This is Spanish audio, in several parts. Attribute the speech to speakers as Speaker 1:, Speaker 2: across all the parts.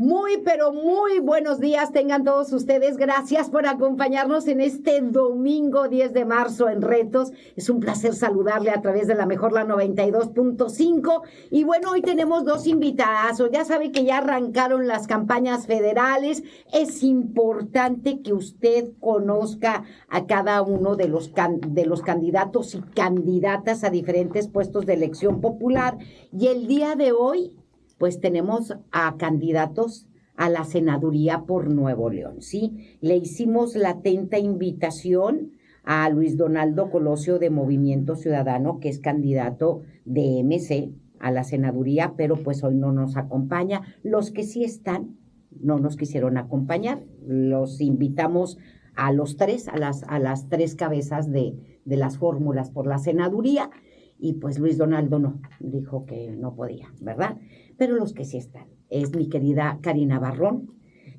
Speaker 1: Muy, pero muy buenos días tengan todos ustedes. Gracias por acompañarnos en este domingo 10 de marzo en Retos. Es un placer saludarle a través de la mejor, la 92.5. Y bueno, hoy tenemos dos invitadazos. Ya sabe que ya arrancaron las campañas federales. Es importante que usted conozca a cada uno de los candidatos y candidatas a diferentes puestos de elección popular. Y el día de hoy, pues tenemos a candidatos a la senaduría por Nuevo León, ¿sí? Le hicimos la atenta invitación a Luis Donaldo Colosio de Movimiento Ciudadano, que es candidato de MC a la senaduría, pero pues hoy no nos acompaña. Los que sí están, no nos quisieron acompañar. Los invitamos a los tres, a las tres cabezas de las fórmulas por la senaduría, y pues Luis Donaldo no, dijo que no podía, ¿verdad? Pero los que sí están es mi querida Karina Barrón,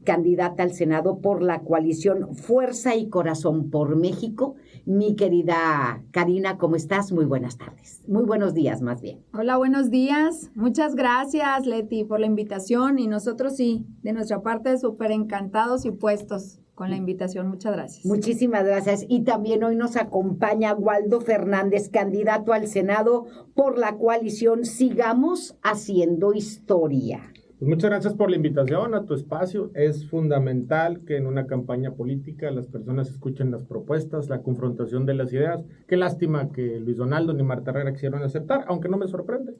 Speaker 1: candidata al Senado por la coalición Fuerza y Corazón por México. Mi querida Karina, ¿cómo estás? Muy buenas tardes. Muy buenos días, más bien.
Speaker 2: Hola, buenos días. Muchas gracias, Leti, por la invitación. Y nosotros sí, de nuestra parte, súper encantados y puestos con la invitación. Muchas gracias.
Speaker 1: Muchísimas gracias. Y también hoy nos acompaña Waldo Fernández, candidato al Senado por la coalición Sigamos Haciendo Historia.
Speaker 3: Pues muchas gracias por la invitación a tu espacio. Es fundamental que en una campaña política las personas escuchen las propuestas, la confrontación de las ideas. Qué lástima que Luis Donaldo ni Marta Herrera quisieron aceptar, aunque no me sorprende.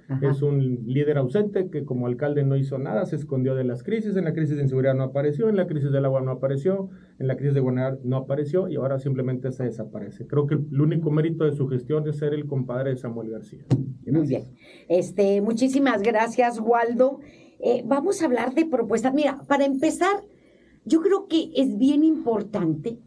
Speaker 3: Ajá. Es un líder ausente que como alcalde no hizo nada, se escondió de las crisis. En la crisis de inseguridad no apareció, en la crisis del agua no apareció, en la crisis de gobernabilidad no apareció y ahora simplemente se desaparece. Creo que el único mérito de su gestión es ser el compadre de Samuel García.
Speaker 1: Gracias. Muy bien. Muchísimas gracias, Waldo. Vamos a hablar de propuestas. Mira, para empezar, yo creo que es bien importante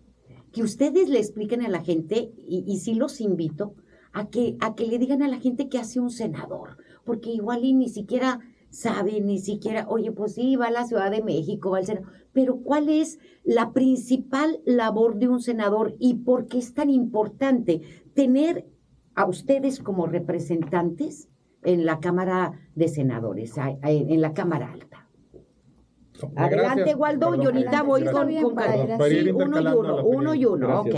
Speaker 1: que ustedes le expliquen a la gente, y sí los invito, a que le digan a la gente qué hace un senador, porque igual y ni siquiera sabe, ni siquiera, oye, pues sí, va a la Ciudad de México, va al Senado, pero ¿cuál es la principal labor de un senador y por qué es tan importante tener a ustedes como representantes en la Cámara de Senadores, en la Cámara Alta? Adelante, gracias, Waldo, y ahorita voy con
Speaker 3: sí, uno y uno,
Speaker 1: ok.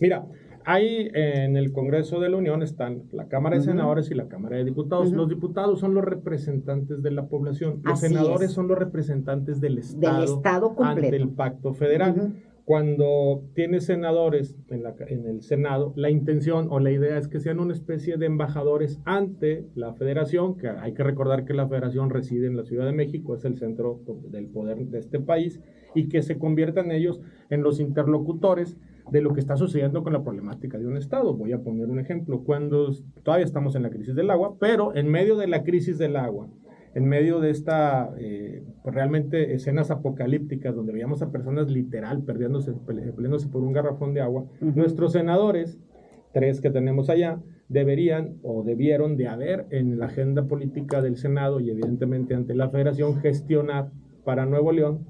Speaker 3: Mira, hay en el Congreso de la Unión están la Cámara de Senadores y la Cámara de Diputados. Los diputados son los representantes de la población, los senadores son los representantes del Estado
Speaker 1: completo,
Speaker 3: ante el Pacto Federal. Cuando tienes senadores en el Senado, la intención o la idea es que sean una especie de embajadores ante la Federación, que hay que recordar que la Federación reside en la Ciudad de México, es el centro del poder de este país, y que se conviertan ellos en los interlocutores de lo que está sucediendo con la problemática de un Estado. Voy a poner un ejemplo. Cuando todavía estamos en la crisis del agua, pero en medio de la crisis del agua, en medio de esta realmente escenas apocalípticas donde veíamos a personas literal peleándose por un garrafón de agua, nuestros senadores, tres que tenemos allá, deberían o debieron de haber en la agenda política del Senado y evidentemente ante la Federación gestionar para Nuevo León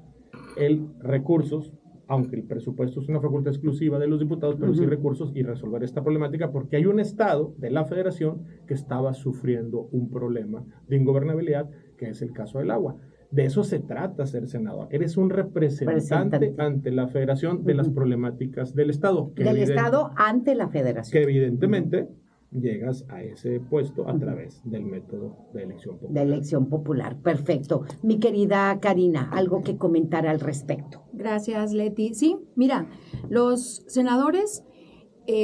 Speaker 3: recursos, aunque el presupuesto es una facultad exclusiva de los diputados, pero sí recursos y resolver esta problemática, porque hay un estado de la Federación que estaba sufriendo un problema de ingobernabilidad, que es el caso del agua. De eso se trata ser senador. Eres un representante ante la Federación de las problemáticas del Estado.
Speaker 1: Del Estado ante la Federación.
Speaker 3: Que evidentemente llegas a ese puesto a través del método de elección popular.
Speaker 1: De elección popular, perfecto. Mi querida Karina, ¿algo que comentar al respecto?
Speaker 2: Gracias, Leti. Sí, mira, los senadores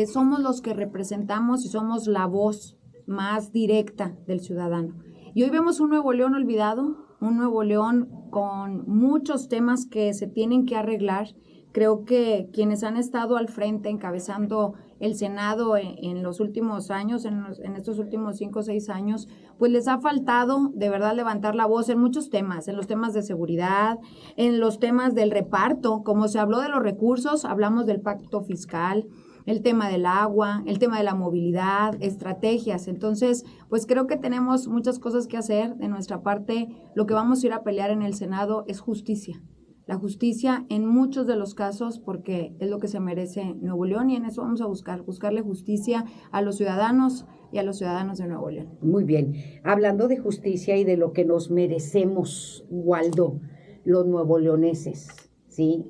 Speaker 2: somos los que representamos y somos la voz más directa del ciudadano. Y hoy vemos un Nuevo León olvidado, un Nuevo León con muchos temas que se tienen que arreglar. Creo que quienes han estado al frente encabezando el Senado en los últimos años, en estos últimos 5 o 6 años, pues les ha faltado de verdad levantar la voz en muchos temas, en los temas de seguridad, en los temas del reparto. Como se habló de los recursos, hablamos del pacto fiscal, el tema del agua, el tema de la movilidad, estrategias. Entonces, pues creo que tenemos muchas cosas que hacer. De nuestra parte, lo que vamos a ir a pelear en el Senado es justicia. La justicia en muchos de los casos, porque es lo que se merece Nuevo León, y en eso vamos a buscarle justicia a los ciudadanos y a los ciudadanos de Nuevo León.
Speaker 1: Muy bien. Hablando de justicia y de lo que nos merecemos, Waldo, los nuevoleoneses, ¿sí?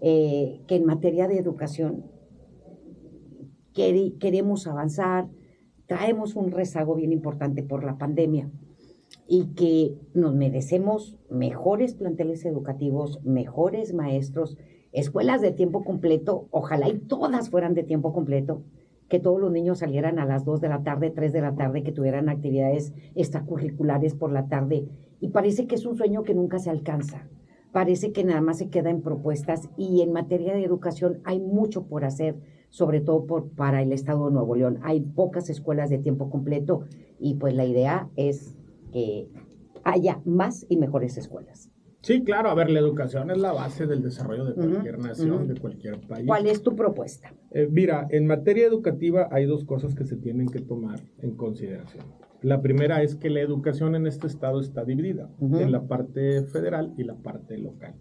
Speaker 1: Que en materia de educación queremos avanzar, traemos un rezago bien importante por la pandemia y que nos merecemos mejores planteles educativos, mejores maestros, escuelas de tiempo completo, ojalá y todas fueran de tiempo completo, que todos los niños salieran a las 2 de la tarde, 3 de la tarde, que tuvieran actividades extracurriculares por la tarde. Y parece que es un sueño que nunca se alcanza. Parece que nada más se queda en propuestas y en materia de educación hay mucho por hacer, sobre todo para el Estado de Nuevo León. Hay pocas escuelas de tiempo completo y pues la idea es que haya más y mejores escuelas.
Speaker 3: Sí, claro, a ver, la educación es la base del desarrollo de cualquier nación, de cualquier país.
Speaker 1: ¿Cuál es tu propuesta?
Speaker 3: Mira, en materia educativa hay dos cosas que se tienen que tomar en consideración. La primera es que la educación en este estado está dividida en la parte federal y la parte local.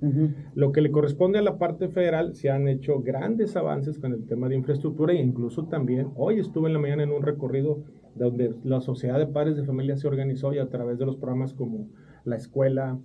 Speaker 3: Lo que le corresponde a la parte federal, se han hecho grandes avances con el tema de infraestructura e incluso también, hoy estuve en la mañana en un recorrido donde la Sociedad de Padres de Familia se organizó y a través de los programas como la escuela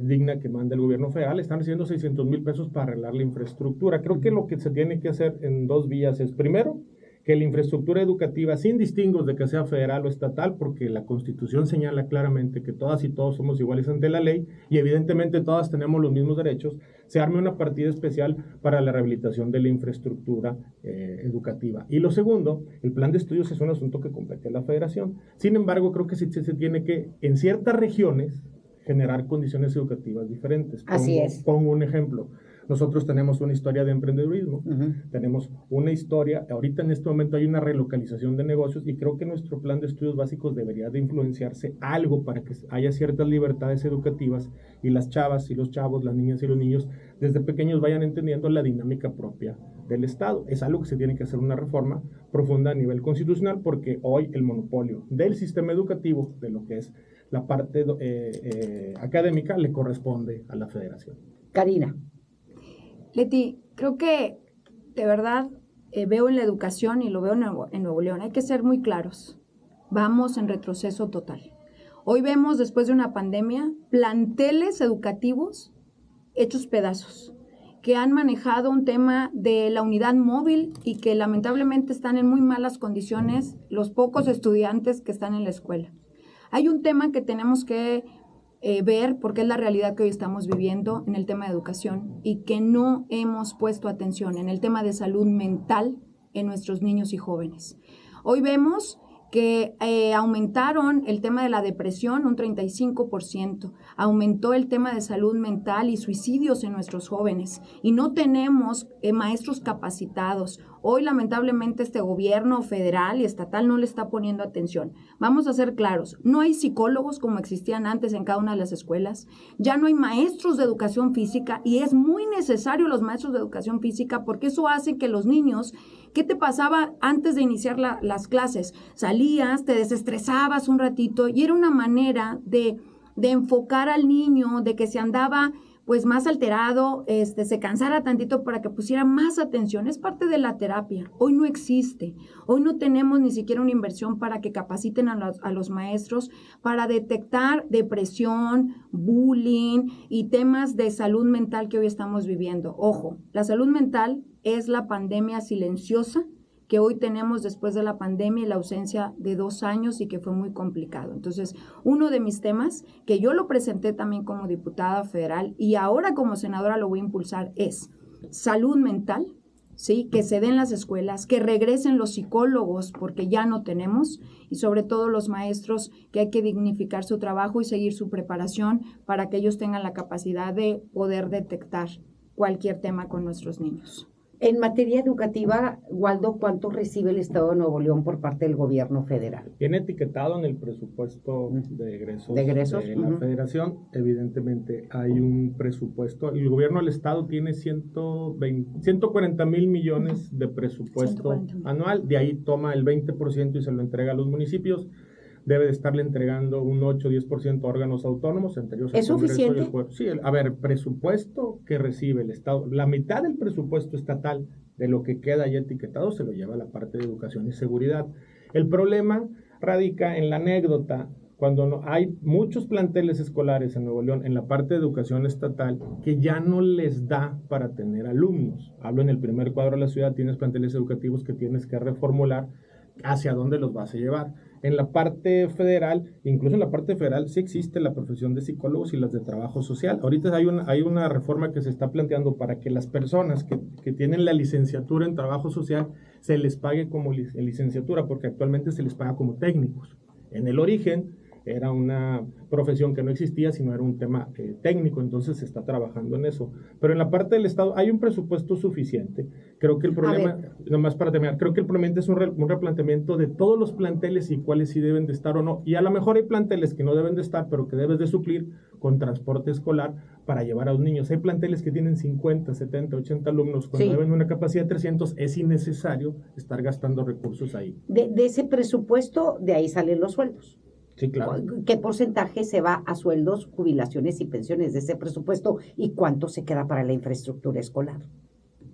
Speaker 3: digna que manda el gobierno federal, están recibiendo 600,000 pesos para arreglar la infraestructura. Creo que lo que se tiene que hacer en dos vías es, primero, que la infraestructura educativa, sin distingos de que sea federal o estatal, porque la Constitución señala claramente que todas y todos somos iguales ante la ley y evidentemente todas tenemos los mismos derechos, se arme una partida especial para la rehabilitación de la infraestructura educativa. Y lo segundo, el plan de estudios es un asunto que compete a la federación. Sin embargo, creo que sí se tiene que, en ciertas regiones, generar condiciones educativas diferentes.
Speaker 1: Así es.
Speaker 3: Pongo un ejemplo. Nosotros tenemos una historia de emprendedurismo, tenemos una historia, ahorita en este momento hay una relocalización de negocios y creo que nuestro plan de estudios básicos debería de influenciarse algo para que haya ciertas libertades educativas y las chavas y los chavos, las niñas y los niños desde pequeños vayan entendiendo la dinámica propia del Estado. Es algo que se tiene que hacer una reforma profunda a nivel constitucional porque hoy el monopolio del sistema educativo, de lo que es la parte académica, le corresponde a la federación.
Speaker 1: Karina.
Speaker 2: Leti, creo que de verdad veo en la educación y lo veo en Nuevo León, hay que ser muy claros. Vamos en retroceso total. Hoy vemos, después de una pandemia, planteles educativos hechos pedazos, que han manejado un tema de la unidad móvil y que lamentablemente están en muy malas condiciones los pocos estudiantes que están en la escuela. Hay un tema que tenemos que ver, porque es la realidad que hoy estamos viviendo en el tema de educación y que no hemos puesto atención en el tema de salud mental en nuestros niños y jóvenes. Hoy vemos que aumentaron el tema de la depresión un 35%, aumentó el tema de salud mental y suicidios en nuestros jóvenes y no tenemos maestros capacitados. Hoy lamentablemente este gobierno federal y estatal no le está poniendo atención. Vamos a ser claros, no hay psicólogos como existían antes en cada una de las escuelas, ya no hay maestros de educación física y es muy necesario los maestros de educación física porque eso hace que los niños, ¿qué te pasaba antes de iniciar las clases? Salías, te desestresabas un ratito y era una manera de enfocar al niño, de que se andaba pues más alterado, se cansara tantito para que pusiera más atención. Es parte de la terapia. Hoy no existe. Hoy no tenemos ni siquiera una inversión para que capaciten a los maestros para detectar depresión, bullying y temas de salud mental que hoy estamos viviendo. Ojo, la salud mental es la pandemia silenciosa que hoy tenemos después de la pandemia y la ausencia de 2 años y que fue muy complicado. Entonces, uno de mis temas, que yo lo presenté también como diputada federal y ahora como senadora lo voy a impulsar, es salud mental, ¿sí? Que se den las escuelas, que regresen los psicólogos, porque ya no tenemos, y sobre todo los maestros, que hay que dignificar su trabajo y seguir su preparación para que ellos tengan la capacidad de poder detectar cualquier tema con nuestros niños.
Speaker 1: En materia educativa, Waldo, ¿cuánto recibe el Estado de Nuevo León por parte del gobierno federal?
Speaker 3: Tiene etiquetado en el presupuesto de egresos de la federación. Evidentemente hay un presupuesto. El gobierno del Estado tiene 140,000 millones de presupuesto anual. De ahí toma el 20% y se lo entrega a los municipios. Debe de estarle entregando un 8-10% a órganos autónomos, entre ellos
Speaker 1: ¿Es suficiente?
Speaker 3: Y el pueblo. Sí, a ver, presupuesto que recibe el Estado, la mitad del presupuesto estatal de lo que queda ya etiquetado se lo lleva a la parte de educación y seguridad. El problema radica en la anécdota cuando hay muchos planteles escolares en Nuevo León, en la parte de educación estatal, que ya no les da para tener alumnos. Hablo en el primer cuadro de la ciudad, tienes planteles educativos que tienes que reformular, hacia dónde los vas a llevar. En la parte federal, incluso en la parte federal, sí existe la profesión de psicólogos y las de trabajo social. Ahorita hay una reforma que se está planteando para que las personas que tienen la licenciatura en trabajo social se les pague como licenciatura, porque actualmente se les paga como técnicos. En el origen era una profesión que no existía, sino era un tema técnico, entonces se está trabajando en eso. Pero en la parte del Estado hay un presupuesto suficiente. Creo que el problema, nomás para terminar, creo que el problema es un replanteamiento de todos los planteles y cuáles sí deben de estar o no. Y a lo mejor hay planteles que no deben de estar, pero que debes de suplir con transporte escolar para llevar a los niños. Hay planteles que tienen 50, 70, 80 alumnos, cuando deben una capacidad de 300, es innecesario estar gastando recursos ahí.
Speaker 1: De ese presupuesto, de ahí salen los sueldos.
Speaker 3: Sí, claro.
Speaker 1: ¿Qué porcentaje se va a sueldos, jubilaciones y pensiones de ese presupuesto y cuánto se queda para la infraestructura escolar?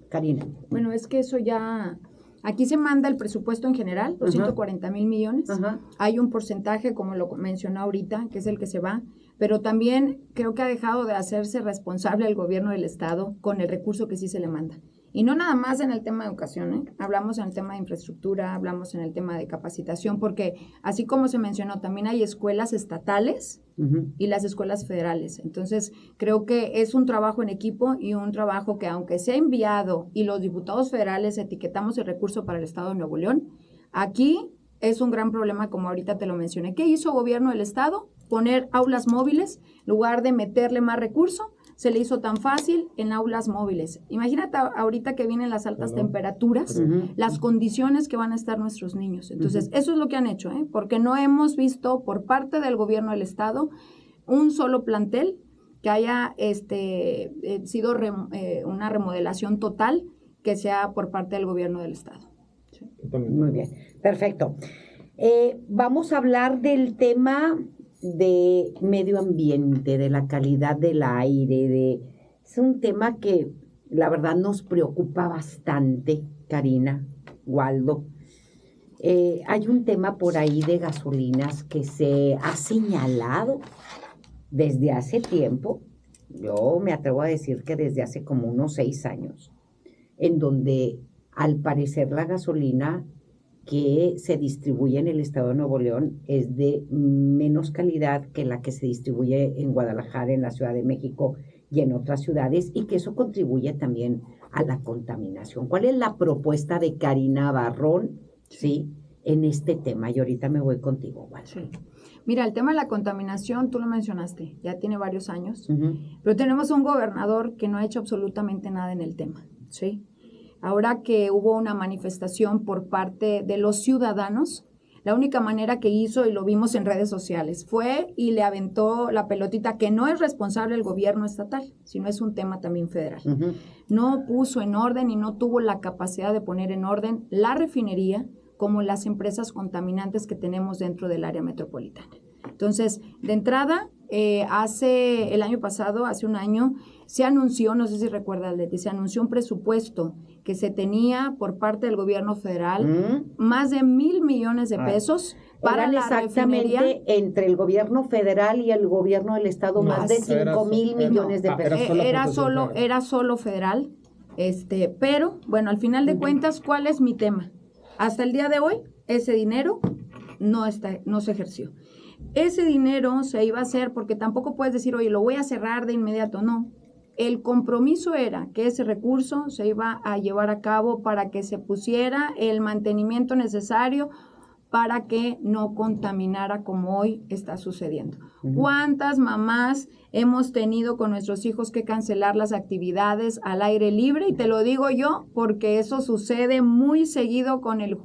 Speaker 1: Karina.
Speaker 2: Bueno, es que eso ya... Aquí se manda el presupuesto en general, 240,000 millones. Hay un porcentaje, como lo mencionó ahorita, que es el que se va, pero también creo que ha dejado de hacerse responsable el gobierno del Estado con el recurso que sí se le manda. Y no nada más en el tema de educación, ¿eh? Hablamos en el tema de infraestructura, hablamos en el tema de capacitación, porque así como se mencionó, también hay escuelas estatales y las escuelas federales. Entonces, creo que es un trabajo en equipo y un trabajo que, aunque sea enviado y los diputados federales etiquetamos el recurso para el Estado de Nuevo León, aquí es un gran problema, como ahorita te lo mencioné. ¿Qué hizo el gobierno del Estado? Poner aulas móviles, en lugar de meterle más recursos. Se le hizo tan fácil en aulas móviles. Imagínate ahorita que vienen las altas temperaturas, las condiciones que van a estar nuestros niños. Entonces, eso es lo que han hecho, porque no hemos visto por parte del gobierno del Estado un solo plantel que haya sido una remodelación total que sea por parte del gobierno del Estado.
Speaker 1: Sí. Muy bien, perfecto. Vamos a hablar del tema de medio ambiente, de la calidad del aire, es un tema que la verdad nos preocupa bastante, Karina, Waldo. Hay un tema por ahí de gasolinas que se ha señalado desde hace tiempo, yo me atrevo a decir que desde hace como unos 6 años, en donde al parecer la gasolina que se distribuye en el estado de Nuevo León es de menos calidad que la que se distribuye en Guadalajara, en la Ciudad de México y en otras ciudades, y que eso contribuye también a la contaminación. ¿Cuál es la propuesta de Karina Barrón, sí, en este tema? Y ahorita me voy contigo, Waldo.
Speaker 2: Sí. Mira, el tema de la contaminación, tú lo mencionaste, ya tiene varios años, pero tenemos un gobernador que no ha hecho absolutamente nada en el tema, ¿sí? Ahora que hubo una manifestación por parte de los ciudadanos, la única manera que hizo, y lo vimos en redes sociales, fue y le aventó la pelotita, que no es responsable el gobierno estatal, sino es un tema también federal. No puso en orden y no tuvo la capacidad de poner en orden la refinería como las empresas contaminantes que tenemos dentro del área metropolitana. Entonces, de entrada, el año pasado, hace un año, se anunció, no sé si recuerdas, Leti, se anunció un presupuesto que se tenía por parte del gobierno federal, más de 1,000 millones de pesos para
Speaker 1: eran
Speaker 2: la
Speaker 1: exactamente
Speaker 2: refinería.
Speaker 1: Entre el gobierno federal y el gobierno del estado, más de 5,000 millones de pesos.
Speaker 2: Era solo federal, pero, bueno, al final de cuentas, ¿cuál es mi tema? Hasta el día de hoy, ese dinero no se ejerció. Ese dinero se iba a hacer, porque tampoco puedes decir, oye, lo voy a cerrar de inmediato, no. El compromiso era que ese recurso se iba a llevar a cabo para que se pusiera el mantenimiento necesario para que no contaminara como hoy está sucediendo. ¿Cuántas mamás hemos tenido con nuestros hijos que cancelar las actividades al aire libre? Y te lo digo yo porque eso sucede muy seguido con el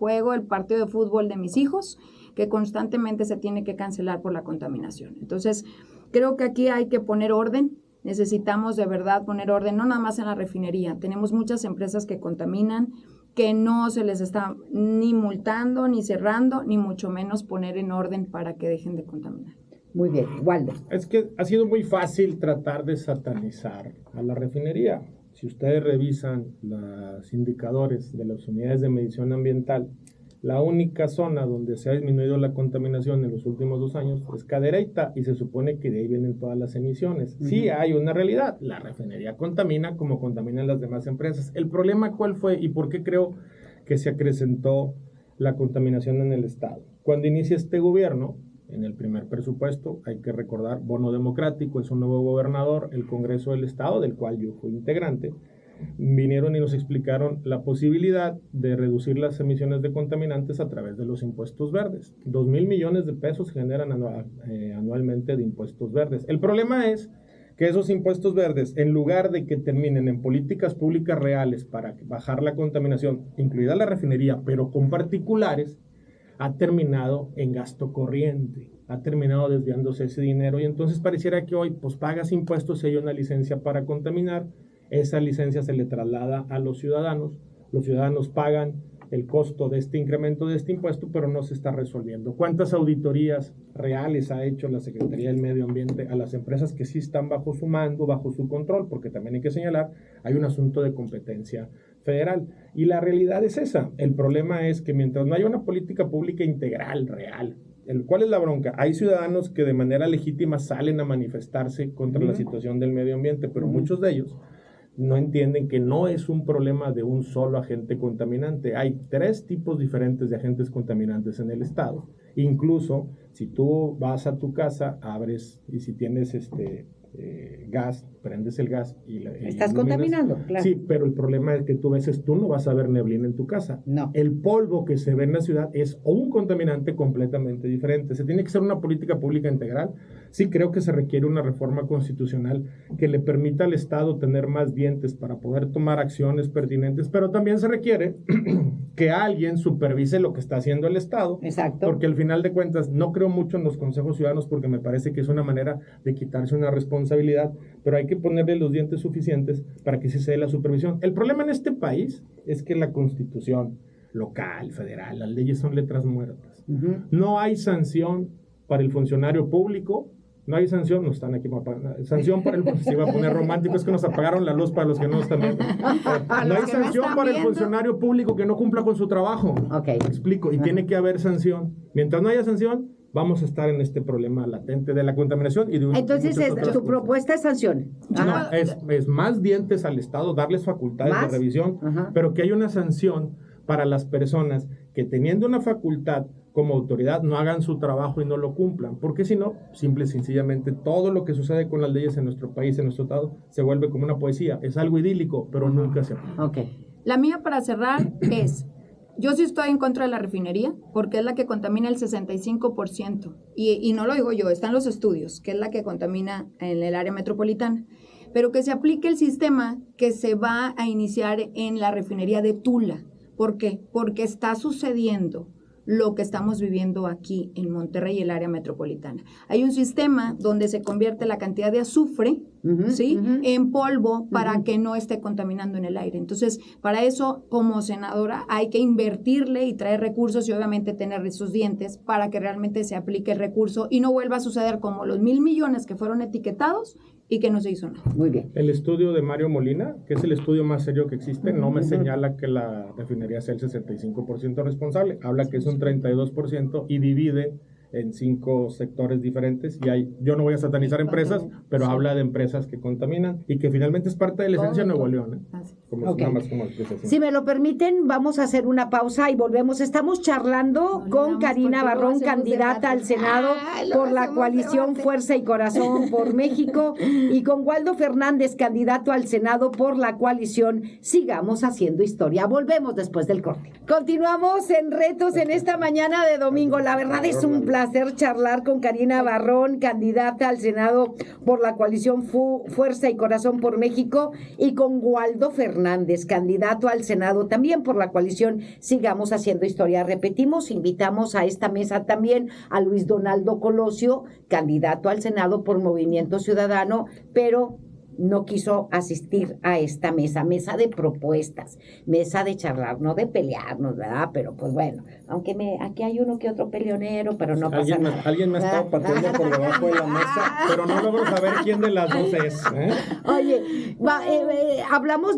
Speaker 2: partido de fútbol de mis hijos, que constantemente se tiene que cancelar por la contaminación. Entonces, creo que aquí hay que poner orden. Necesitamos de verdad poner orden, no nada más en la refinería. Tenemos muchas empresas que contaminan, que no se les está ni multando, ni cerrando, ni mucho menos poner en orden para que dejen de contaminar.
Speaker 1: Muy bien, Waldo.
Speaker 3: Es que ha sido muy fácil tratar de satanizar a la refinería. Si ustedes revisan los indicadores de las unidades de medición ambiental, La única zona donde se ha disminuido la contaminación en los últimos 2 años es Cadereyta, y se supone que de ahí vienen todas las emisiones. Sí hay una realidad, la refinería contamina como contaminan las demás empresas. El problema, ¿cuál fue y por qué creo que se acrecentó la contaminación en el estado? Cuando inicia este gobierno, en el primer presupuesto, hay que recordar, bono democrático, es un nuevo gobernador, el Congreso del Estado, del cual yo fui integrante, vinieron y nos explicaron la posibilidad de reducir las emisiones de contaminantes a través de los impuestos verdes. 2,000 millones de pesos generan anualmente de impuestos verdes. El problema es que esos impuestos verdes, en lugar de que terminen en políticas públicas reales para bajar la contaminación, incluida la refinería, pero con particulares, ha terminado en gasto corriente, ha terminado desviándose ese dinero, y entonces pareciera que hoy pues pagas impuestos si hay una licencia para contaminar, esa licencia se le traslada a los ciudadanos pagan el costo de este incremento de este impuesto, pero no se está resolviendo. ¿Cuántas auditorías reales ha hecho la Secretaría del Medio Ambiente a las empresas que sí están bajo su mando, bajo su control? Porque también hay que señalar, hay un asunto de competencia federal. Y la realidad es esa. El problema es que mientras no haya una política pública integral, real, ¿cuál es la bronca? Hay ciudadanos que de manera legítima salen a manifestarse contra la situación del medio ambiente, pero muchos de ellos no entienden que no es un problema de un solo agente contaminante. Hay 3 tipos diferentes de agentes contaminantes en el estado. Incluso si tú vas a tu casa, abres, y si tienes gas, prendes el gas y
Speaker 1: estás contaminando, claro.
Speaker 3: Sí, pero el problema es que tú no vas a ver neblina en tu casa.
Speaker 1: No.
Speaker 3: El polvo que se ve en la ciudad es un contaminante completamente diferente. Se tiene que hacer una política pública integral. Sí, creo que se requiere una reforma constitucional que le permita al Estado tener más dientes para poder tomar acciones pertinentes, pero también se requiere que alguien supervise lo que está haciendo el Estado.
Speaker 1: Exacto.
Speaker 3: Porque al final de cuentas no creo mucho en los consejos ciudadanos, porque me parece que es una manera de quitarse una responsabilidad, pero hay que ponerle los dientes suficientes para que se dé la supervisión. El problema en este país es que la Constitución local, federal, las leyes son letras muertas. No hay sanción para el funcionario público. No hay sanción, no están aquí, sanción para el, se iba a poner romántico, es que nos apagaron la luz para los que no están viendo. No hay sanción para el funcionario público que no cumpla con su trabajo.
Speaker 1: Okay.
Speaker 3: Explico, y tiene que haber sanción. Mientras no haya sanción, vamos a estar en este problema latente de la contaminación y de
Speaker 1: Entonces, tu propuesta es sanción.
Speaker 3: No, es más dientes al Estado, darles facultades de revisión, pero que haya una sanción para las personas que, teniendo una facultad como autoridad, no hagan su trabajo y no lo cumplan, porque si no, simple y sencillamente todo lo que sucede con las leyes en nuestro país, en nuestro estado, se vuelve como una poesía. Es algo idílico, pero nunca se aplica.
Speaker 1: Okay.
Speaker 2: La mía, para cerrar, es: yo sí estoy en contra de la refinería, porque es la que contamina el 65%, y no lo digo yo, están los estudios, que es la que contamina en el área metropolitana, pero que se aplique el sistema que se va a iniciar en la refinería de Tula. ¿Por qué? Porque está sucediendo lo que estamos viviendo aquí en Monterrey y el área metropolitana. Hay un sistema donde se convierte la cantidad de azufre, ¿sí?, en polvo para que no esté contaminando en el aire. Entonces, para eso, como senadora, hay que invertirle y traer recursos y obviamente tener esos dientes para que realmente se aplique el recurso y no vuelva a suceder como los 1,000 millones que fueron etiquetados y que no se hizo nada.
Speaker 1: Muy bien.
Speaker 3: El estudio de Mario Molina, que es el estudio más serio que existe, no me señala que la refinería sea el 65% responsable. Habla que es un 32% y divide en 5 sectores diferentes. Y yo no voy a satanizar empresas, pero habla de empresas que contaminan y que finalmente es parte de la esencia de Nuevo León.
Speaker 1: Si me lo permiten, vamos a hacer una pausa y volvemos. Estamos charlando con Karina Barrón, candidata al Senado por la coalición Fuerza y Corazón por México, y con Waldo Fernández, candidato al Senado por la coalición Sigamos Haciendo Historia. Volvemos después del corte. Continuamos en Retos en esta mañana de domingo. La verdad es un placer charlar con Karina Barrón, candidata al Senado por la coalición Fuerza y Corazón por México, y con Waldo Fernández, candidato al Senado también por la coalición Sigamos Haciendo Historia. Repetimos, invitamos a esta mesa también a Luis Donaldo Colosio, candidato al Senado por Movimiento Ciudadano, pero no quiso asistir a esta mesa de propuestas, mesa de charlar, no de pelearnos, ¿verdad? Pero pues bueno, aunque aquí hay uno que otro peleonero, pero no pasa nada.
Speaker 3: Alguien me ha estado pateando por debajo de la mesa, pero no logro saber quién de las dos es.
Speaker 1: Oye, hablamos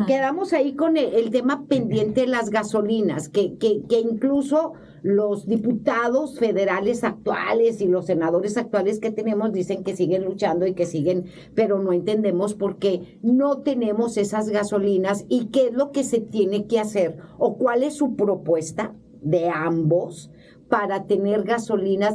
Speaker 1: quedamos ahí con el tema pendiente de las gasolinas, que incluso los diputados federales actuales y los senadores actuales que tenemos dicen que siguen luchando y que siguen, pero no entendemos por qué no tenemos esas gasolinas y qué es lo que se tiene que hacer o cuál es su propuesta de ambos para tener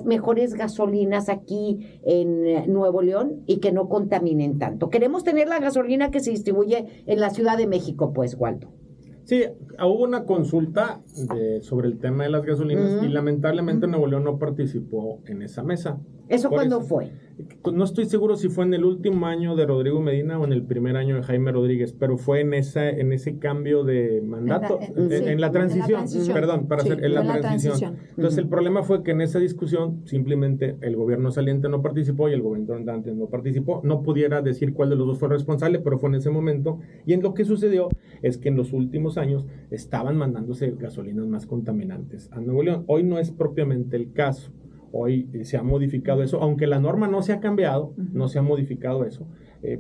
Speaker 1: mejores gasolinas aquí en Nuevo León y que no contaminen tanto. Queremos tener la gasolina que se distribuye en la Ciudad de México, pues, Waldo.
Speaker 3: Sí, hubo una consulta sobre el tema de las gasolinas y lamentablemente Nuevo León no participó en esa mesa.
Speaker 1: ¿Eso cuándo fue?
Speaker 3: No estoy seguro si fue en el último año de Rodrigo Medina o en el primer año de Jaime Rodríguez, pero fue en ese cambio de mandato, en la transición, perdón, para hacer en la transición. Entonces el problema fue que en esa discusión simplemente el gobierno saliente no participó y el gobierno entrante no participó. No pudiera decir cuál de los dos fue responsable, pero fue en ese momento. Y en lo que sucedió es que en los últimos años estaban mandándose gasolinas más contaminantes a Nuevo León. Hoy no es propiamente el caso. Hoy se ha modificado eso, aunque la norma no se ha cambiado, no se ha modificado eso,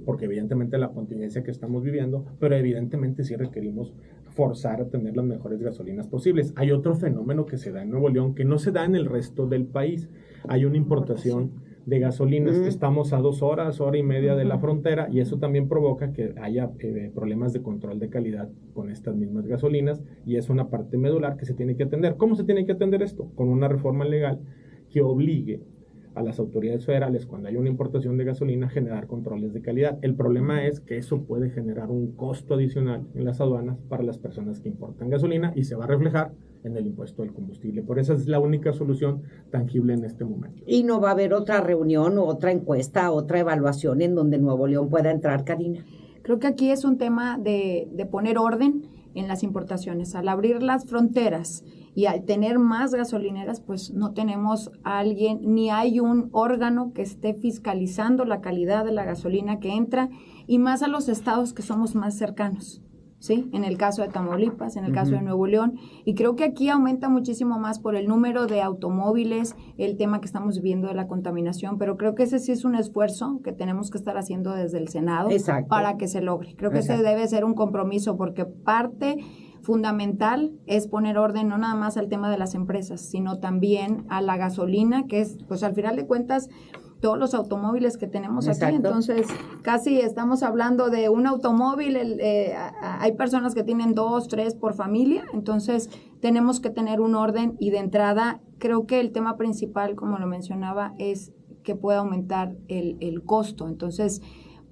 Speaker 3: porque evidentemente la contingencia que estamos viviendo, pero evidentemente sí requerimos forzar a tener las mejores gasolinas posibles. Hay otro fenómeno que se da en Nuevo León que no se da en el resto del país. Hay una importación de gasolinas. Estamos a 2 horas, hora y media de la frontera y eso también provoca que haya problemas de control de calidad con estas mismas gasolinas y es una parte medular que se tiene que atender. ¿Cómo se tiene que atender esto? Con una reforma legal que obligue a las autoridades federales, cuando hay una importación de gasolina, a generar controles de calidad. El problema es que eso puede generar un costo adicional en las aduanas para las personas que importan gasolina y se va a reflejar en el impuesto del combustible. Por eso es la única solución tangible en este momento.
Speaker 1: ¿Y no va a haber otra reunión o otra encuesta, otra evaluación en donde Nuevo León pueda entrar, Karina?
Speaker 2: Creo que aquí es un tema de poner orden en las importaciones. Al abrir las fronteras y al tener más gasolineras, pues no tenemos a alguien, ni hay un órgano que esté fiscalizando la calidad de la gasolina que entra, y más a los estados que somos más cercanos, ¿sí? En el caso de Tamaulipas, en el caso de Nuevo León, y creo que aquí aumenta muchísimo más por el número de automóviles, el tema que estamos viviendo de la contaminación, pero creo que ese sí es un esfuerzo que tenemos que estar haciendo desde el Senado para que se logre. Creo que ese debe ser un compromiso, porque parte fundamental es poner orden no nada más al tema de las empresas, sino también a la gasolina, que es, pues al final de cuentas, todos los automóviles que tenemos aquí. Entonces casi estamos hablando de un automóvil, hay personas que tienen 2, 3 por familia, entonces tenemos que tener un orden y de entrada creo que el tema principal, como lo mencionaba, es que pueda aumentar el costo. Entonces,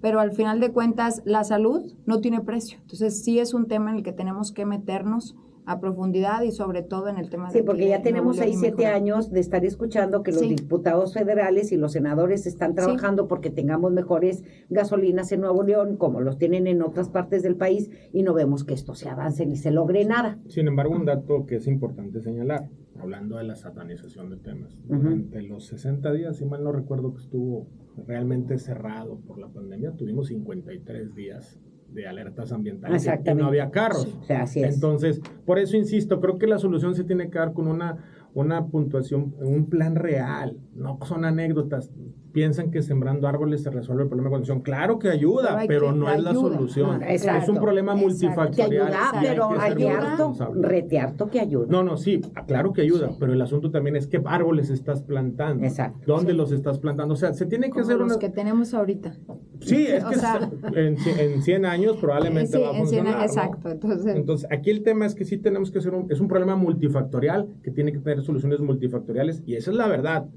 Speaker 2: pero al final de cuentas la salud no tiene precio. Entonces sí es un tema en el que tenemos que meternos a profundidad y sobre todo en el tema de...
Speaker 1: Sí, porque ya tenemos 6-7 años de estar escuchando que los diputados federales y los senadores están trabajando porque tengamos mejores gasolinas en Nuevo León, como los tienen en otras partes del país, y no vemos que esto se avance ni se logre nada.
Speaker 3: Sin embargo, un dato que es importante señalar, hablando de la satanización de temas, durante los 60 días, si mal no recuerdo, que estuvo realmente cerrado por la pandemia, tuvimos 53 días de alertas ambientales y no había carros.
Speaker 1: O sea, así es.
Speaker 3: Entonces, por eso insisto, creo que la solución se tiene que dar con una puntuación, un plan real, no son anécdotas. Piensan que sembrando árboles se resuelve el problema de condición. Claro que ayuda, pero no es la solución. Es un problema multifactorial.
Speaker 1: Que ayuda, pero hay harto que ayuda.
Speaker 3: No, sí, claro que ayuda, pero el asunto también es qué árboles estás plantando.
Speaker 1: Exacto.
Speaker 3: ¿Dónde los estás plantando? O sea, se tiene que hacer
Speaker 2: los que tenemos ahorita.
Speaker 3: Sí, es que en 100 años probablemente va a funcionar.
Speaker 2: Exacto.
Speaker 3: Entonces, aquí el tema es que sí tenemos que hacer es un problema multifactorial que tiene que tener soluciones multifactoriales y esa es la verdad.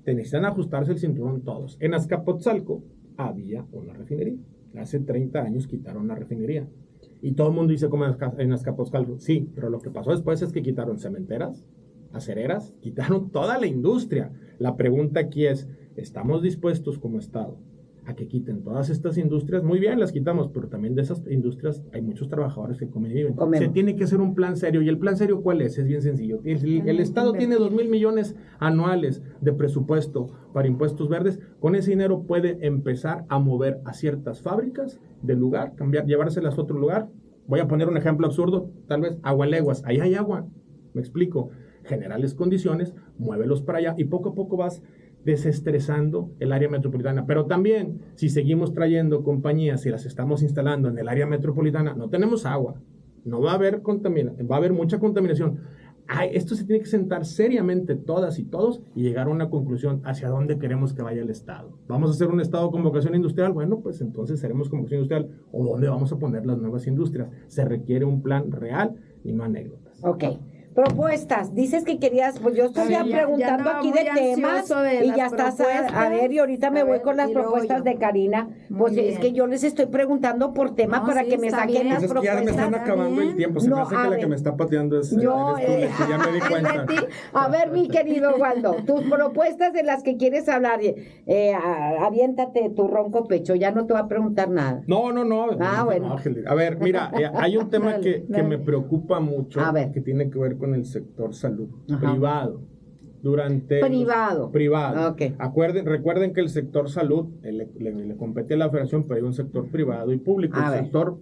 Speaker 3: Necesitan ajustarse el cinturón todos. En Azcapotzalco había una refinería. Hace 30 años quitaron la refinería. Y todo el mundo dice como en Azcapotzalco. Sí, pero lo que pasó después es que quitaron cementeras, acereras, quitaron toda la industria. La pregunta aquí es, ¿estamos dispuestos como Estado a que quiten todas estas industrias. Muy bien, las quitamos, pero también de esas industrias hay muchos trabajadores que comen y viven. Se tiene que hacer un plan serio. ¿Y el plan serio cuál es? Es bien sencillo. El Estado tiene 2,000 millones anuales de presupuesto para impuestos verdes. Con ese dinero puede empezar a mover a ciertas fábricas del lugar, llevárselas a otro lugar. Voy a poner un ejemplo absurdo, tal vez Agualeguas. Ahí hay agua, me explico. Generales condiciones, muévelos para allá y poco a poco vas desestresando el área metropolitana. Pero también, si seguimos trayendo compañías y las estamos instalando en el área metropolitana, no tenemos agua, no va a haber contaminación, va a haber mucha contaminación. Esto se tiene que sentar seriamente todas y todos y llegar a una conclusión hacia dónde queremos que vaya el Estado. ¿Vamos a hacer un Estado con vocación industrial? Bueno, pues entonces haremos con vocación industrial. ¿O dónde vamos a poner las nuevas industrias? Se requiere un plan real y no anécdotas.
Speaker 1: Ok. Propuestas, dices que querías, pues yo estoy ya preguntando aquí de temas y ya estás a ver, y ahorita me voy con las propuestas de Karina, pues es que yo les estoy preguntando por tema para que me saquen las propuestas.
Speaker 3: Es que ya me están acabando el tiempo, se me hace que la que me está pateando es
Speaker 1: yo,
Speaker 3: ya me di cuenta.
Speaker 1: A ver, mi querido Waldo, tus propuestas de las que quieres hablar, aviéntate tu ronco pecho, ya no te voy a preguntar nada.
Speaker 3: No.
Speaker 1: Bueno.
Speaker 3: A ver, mira, hay un tema que me preocupa mucho, que tiene que ver con el sector salud privado. Privado.
Speaker 1: Okay.
Speaker 3: Recuerden que el sector salud le compete a la federación, pero hay un sector privado y público. El sector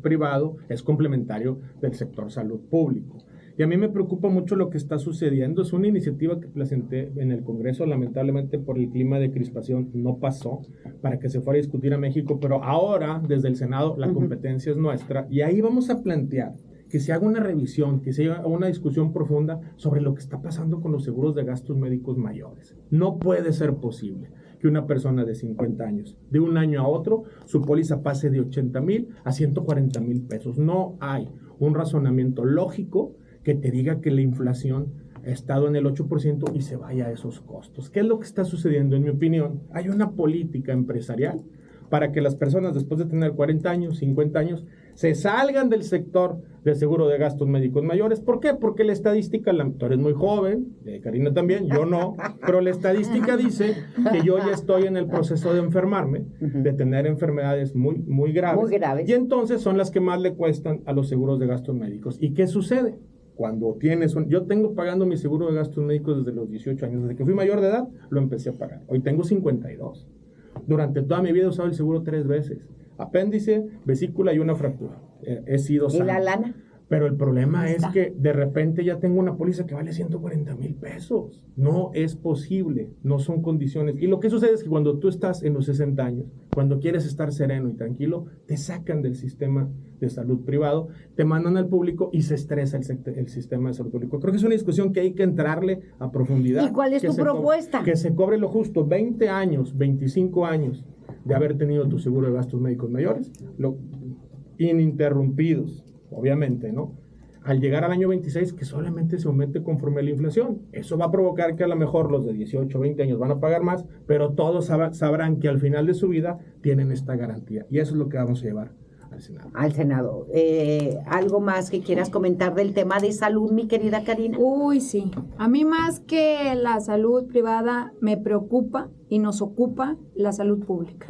Speaker 3: privado es complementario del sector salud público. Y a mí me preocupa mucho lo que está sucediendo. Es una iniciativa que presenté en el Congreso, lamentablemente por el clima de crispación no pasó para que se fuera a discutir a México, pero ahora desde el Senado la competencia es nuestra y ahí vamos a plantear que se haga una revisión, que se haga una discusión profunda sobre lo que está pasando con los seguros de gastos médicos mayores. No puede ser posible que una persona de 50 años, de un año a otro, su póliza pase de 80,000 a 140,000 pesos. No hay un razonamiento lógico que te diga que la inflación ha estado en el 8% y se vaya a esos costos. ¿Qué es lo que está sucediendo? En mi opinión, hay una política empresarial para que las personas después de tener 40 años, 50 años, se salgan del sector de seguro de gastos médicos mayores. ¿Por qué? Porque la estadística, tú eres muy joven, Karina también, yo no, pero la estadística dice que yo ya estoy en el proceso de enfermarme, de tener enfermedades muy graves.
Speaker 1: Muy graves.
Speaker 3: Y entonces son las que más le cuestan a los seguros de gastos médicos. ¿Y qué sucede? Cuando tienes yo tengo pagando mi seguro de gastos médicos desde los 18 años, desde que fui mayor de edad, lo empecé a pagar. Hoy tengo 52. Durante toda mi vida he usado el seguro 3 veces. Apéndice, vesícula y una fractura. He sido sano.
Speaker 1: ¿Y la lana?
Speaker 3: Pero el problema es que de repente ya tengo una póliza que vale 140,000 pesos. No es posible, no son condiciones. Y lo que sucede es que cuando tú estás en los 60 años, cuando quieres estar sereno y tranquilo, te sacan del sistema de salud privado, te mandan al público y se estresa el sistema de salud público. Creo que es una discusión que hay que entrarle a profundidad.
Speaker 1: ¿Y cuál es tu propuesta?
Speaker 3: Que se cobre lo justo, 20 años, 25 años de haber tenido tu seguro de gastos médicos mayores, ininterrumpidos, obviamente, ¿no? Al llegar al año 26, que solamente se aumente conforme a la inflación. Eso va a provocar que a lo mejor los de 18 o 20 años van a pagar más, pero todos sabrán que al final de su vida tienen esta garantía. Y eso es lo que vamos a llevar al Senado.
Speaker 1: ¿Algo más que quieras comentar del tema de salud, mi querida Karina?
Speaker 2: Uy, sí. A mí más que la salud privada me preocupa y nos ocupa la salud pública.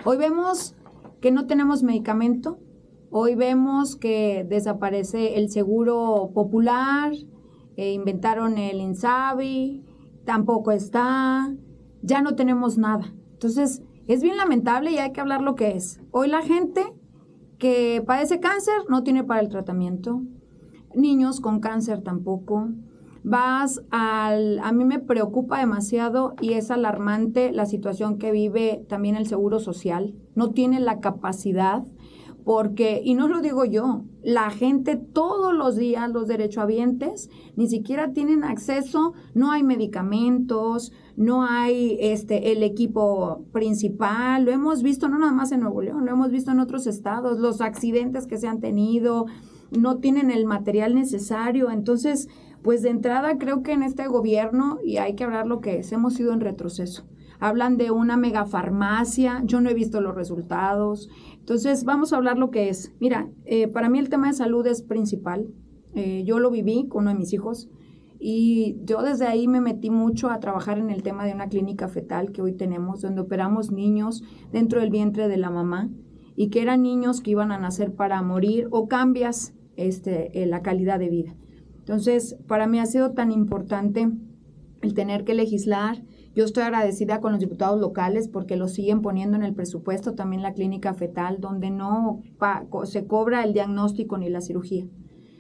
Speaker 2: Hoy vemos que no tenemos medicamento. Hoy vemos que desaparece el seguro popular, inventaron el INSABI, tampoco está, ya no tenemos nada. Entonces, es bien lamentable y hay que hablar lo que es. Hoy la gente que padece cáncer no tiene para el tratamiento, niños con cáncer tampoco. A mí me preocupa demasiado y es alarmante la situación que vive también el Seguro Social. No tiene la capacidad. Porque, y no lo digo yo, la gente todos los días, los derechohabientes, ni siquiera tienen acceso, no hay medicamentos, no hay el equipo principal, lo hemos visto no nada más en Nuevo León, lo hemos visto en otros estados, los accidentes que se han tenido, no tienen el material necesario. Entonces, pues de entrada creo que en este gobierno, y hay que hablar lo que es, hemos ido en retroceso. Hablan de una megafarmacia, yo no he visto los resultados. Entonces, vamos a hablar lo que es. Mira, para mí el tema de salud es principal. Yo lo viví con uno de mis hijos. Y yo desde ahí me metí mucho a trabajar en el tema de una clínica fetal que hoy tenemos, donde operamos niños dentro del vientre de la mamá y que eran niños que iban a nacer para morir o cambias la calidad de vida. Entonces, para mí ha sido tan importante el tener que legislar. Yo estoy agradecida con los diputados locales porque lo siguen poniendo en el presupuesto, también la clínica fetal, donde no se cobra el diagnóstico ni la cirugía.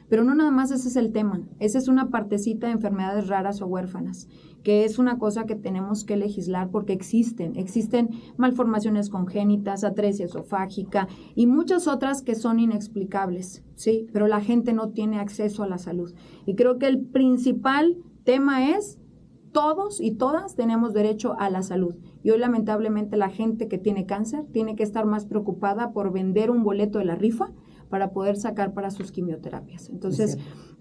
Speaker 2: Pero no nada más ese es el tema, esa es una partecita de enfermedades raras o huérfanas, que es una cosa que tenemos que legislar porque existen malformaciones congénitas, atresia esofágica y muchas otras que son inexplicables, ¿sí? Pero la gente no tiene acceso a la salud. Y creo que el principal tema es todos y todas tenemos derecho a la salud. Y hoy lamentablemente la gente que tiene cáncer tiene que estar más preocupada por vender un boleto de la rifa para poder sacar para sus quimioterapias. Entonces,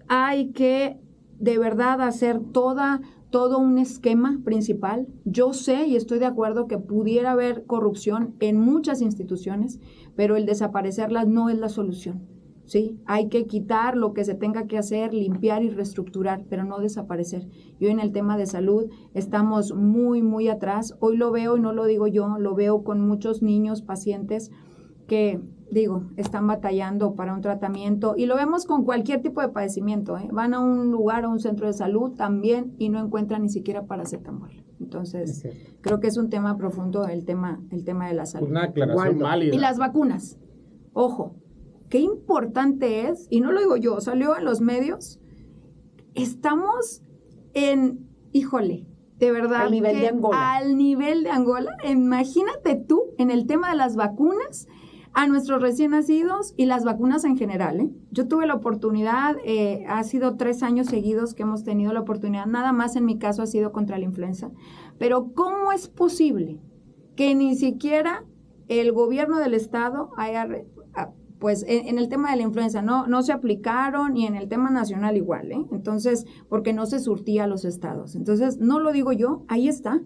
Speaker 2: hay que de verdad hacer todo un esquema principal. Yo sé y estoy de acuerdo que pudiera haber corrupción en muchas instituciones, pero el desaparecerlas no es la solución, ¿sí? Hay que quitar lo que se tenga que hacer, limpiar y reestructurar, pero no desaparecer. Y hoy en el tema de salud estamos muy, muy atrás. Hoy lo veo, y no lo digo yo, lo veo con muchos niños, pacientes que, están batallando para un tratamiento, y lo vemos con cualquier tipo de padecimiento, ¿eh? Van a un lugar, a un centro de salud también, y no encuentran ni siquiera paracetamol. Entonces, creo que es un tema profundo el tema de la salud.
Speaker 3: Una aclaración válida.
Speaker 2: Y las vacunas, ojo, qué importante es, y no lo digo yo, salió en los medios, estamos de verdad,
Speaker 1: al nivel de Angola.
Speaker 2: Al nivel de Angola. Imagínate tú en el tema de las vacunas a nuestros recién nacidos y las vacunas en general, ¿eh? Yo tuve la oportunidad, ha sido 3 años seguidos que hemos tenido la oportunidad, nada más en mi caso ha sido contra la influenza, pero ¿cómo es posible que ni siquiera el gobierno del estado haya, pues en el tema de la influenza no se aplicaron, y en el tema nacional igual, ¿eh? Entonces, porque no se surtía a los estados. Entonces, no lo digo yo, ahí están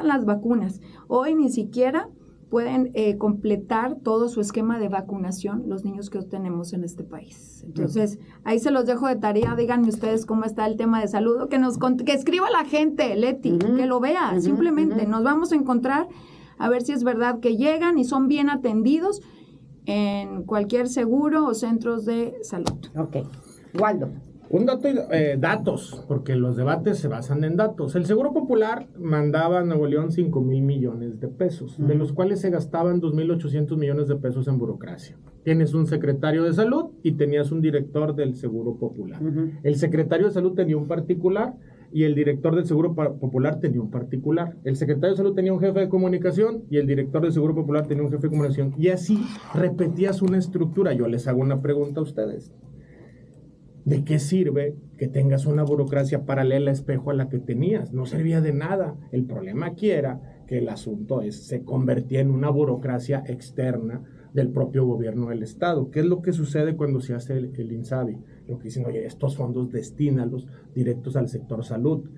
Speaker 2: las vacunas. Hoy ni siquiera pueden completar todo su esquema de vacunación los niños que tenemos en este país. Entonces, ahí se los dejo de tarea. Díganme ustedes cómo está el tema de salud, o que escriba la gente, Leti, que lo vea, simplemente. Nos vamos a encontrar a ver si es verdad que llegan y son bien atendidos en cualquier seguro o centros de salud.
Speaker 1: Ok. Waldo.
Speaker 3: Un dato, datos, porque los debates se basan en datos. El Seguro Popular mandaba a Nuevo León 5,000 millones de pesos, de los cuales se gastaban 2,800 millones de pesos en burocracia. Tienes un secretario de salud y tenías un director del Seguro Popular. El secretario de salud tenía un particular y el director del Seguro Popular tenía un particular. El secretario de salud tenía un jefe de comunicación y el director del Seguro Popular tenía un jefe de comunicación. Y así repetías una estructura. Yo les hago una pregunta a ustedes. ¿De qué sirve que tengas una burocracia paralela espejo a la que tenías? No servía de nada. El problema aquí era que el asunto se convertía en una burocracia externa del propio gobierno del estado. ¿Qué es lo que sucede cuando se hace el INSABI? Lo que dicen, oye, estos fondos destínalos directos al sector salud.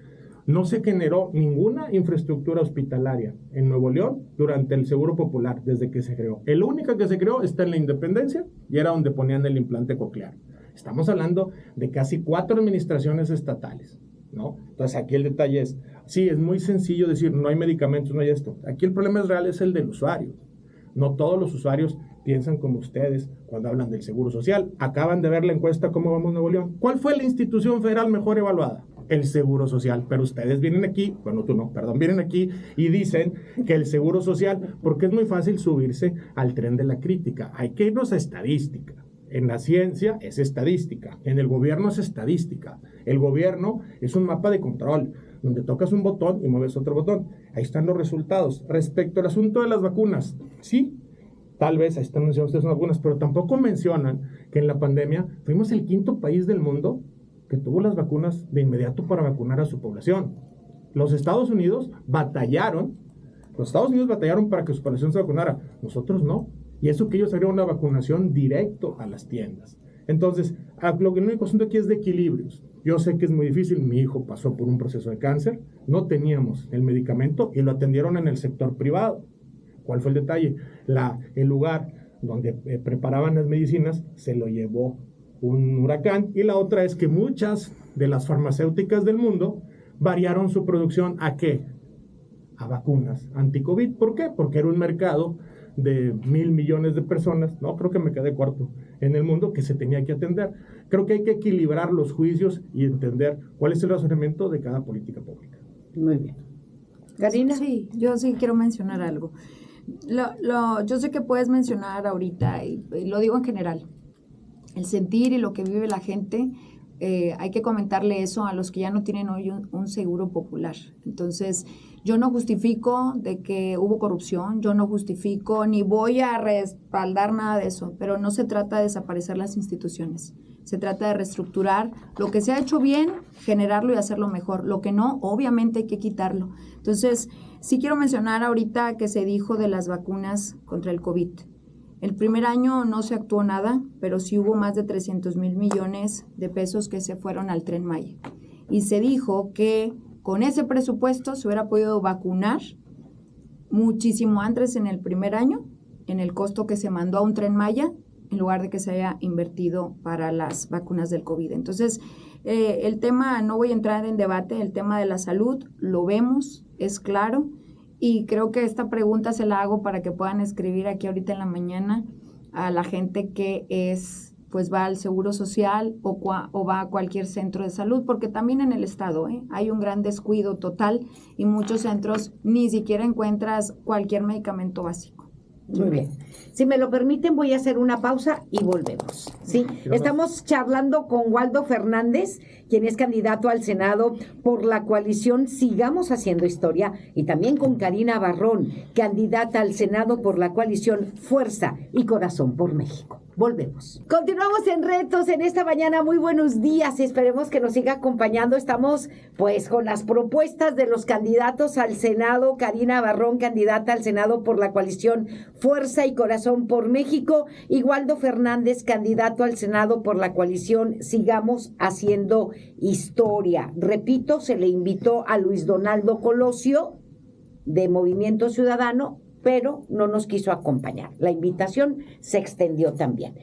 Speaker 3: No se generó ninguna infraestructura hospitalaria en Nuevo León durante el Seguro Popular, desde que se creó. El único que se creó está en la Independencia y era donde ponían el implante coclear. Estamos hablando de casi 4 administraciones estatales, ¿no? Entonces aquí el detalle es, sí, es muy sencillo decir, no hay medicamentos, no hay esto. Aquí el problema real es el del usuario. No todos los usuarios piensan como ustedes cuando hablan del Seguro Social. Acaban de ver la encuesta ¿Cómo vamos Nuevo León? ¿Cuál fue la institución federal mejor evaluada? El Seguro Social. Pero ustedes vienen aquí, bueno, tú no, perdón, vienen aquí y dicen que el Seguro Social, porque es muy fácil subirse al tren de la crítica. Hay que irnos a estadística. En la ciencia es estadística, en el gobierno es estadística. El gobierno es un mapa de control, donde tocas un botón y mueves otro botón. Ahí están los resultados. Respecto al asunto de las vacunas, sí, tal vez ahí están mencionando ustedes unas vacunas, pero tampoco mencionan que en la pandemia fuimos el 5º país del mundo que tuvo las vacunas de inmediato para vacunar a su población. Los Estados Unidos batallaron para que su población se vacunara. Nosotros no. Y eso que ellos harían una vacunación directo a las tiendas. Entonces, lo único asunto aquí es de equilibrios. Yo sé que es muy difícil. Mi hijo pasó por un proceso de cáncer. No teníamos el medicamento y lo atendieron en el sector privado. ¿Cuál fue el detalle? El lugar donde preparaban las medicinas se lo llevó un huracán, y la otra es que muchas de las farmacéuticas del mundo variaron su producción ¿a qué? A vacunas anti-COVID. ¿Por qué? Porque era un mercado de 1,000 millones de personas, no, creo que me quedé corto, en el mundo que se tenía que atender. Creo que hay que equilibrar los juicios y entender cuál es el razonamiento de cada política pública.
Speaker 1: Muy bien. Karina.
Speaker 2: Sí, yo sí quiero mencionar algo. Yo sé que puedes mencionar ahorita, y lo digo en general, el sentir y lo que vive la gente, hay que comentarle eso a los que ya no tienen hoy un seguro popular. Entonces, yo no justifico de que hubo corrupción, yo no justifico ni voy a respaldar nada de eso, pero no se trata de desaparecer las instituciones. Se trata de reestructurar lo que se ha hecho bien, generarlo y hacerlo mejor. Lo que no, obviamente hay que quitarlo. Entonces, sí quiero mencionar ahorita que se dijo de las vacunas contra el COVID. El primer año no se actuó nada, pero sí hubo más de 300,000 millones de pesos que se fueron al Tren Maya. Y se dijo que con ese presupuesto se hubiera podido vacunar muchísimo antes en el primer año, en el costo que se mandó a un Tren Maya, en lugar de que se haya invertido para las vacunas del COVID. Entonces, el tema, no voy a entrar en debate, el tema de la salud, lo vemos, es claro, y creo que esta pregunta se la hago para que puedan escribir aquí ahorita en la mañana a la gente que pues va al Seguro Social o va a cualquier centro de salud, porque también en el estado hay un gran descuido total y muchos centros ni siquiera encuentras cualquier medicamento básico.
Speaker 1: Muy bien. Si me lo permiten, voy a hacer una pausa y volvemos. Sí, estamos charlando con Waldo Fernández, quien es candidato al Senado por la coalición Sigamos Haciendo Historia, y también con Karina Barrón, candidata al Senado por la coalición Fuerza y Corazón por México. Volvemos. Continuamos en Retos en esta mañana. Muy buenos días y esperemos que nos siga acompañando. Estamos pues con las propuestas de los candidatos al Senado. Karina Barrón, candidata al Senado por la coalición Fuerza y Corazón por México, y Waldo Fernández, candidato al Senado por la coalición Sigamos Haciendo Historia. Repito, se le invitó a Luis Donaldo Colosio de Movimiento Ciudadano, pero no nos quiso acompañar. La invitación se extendió también.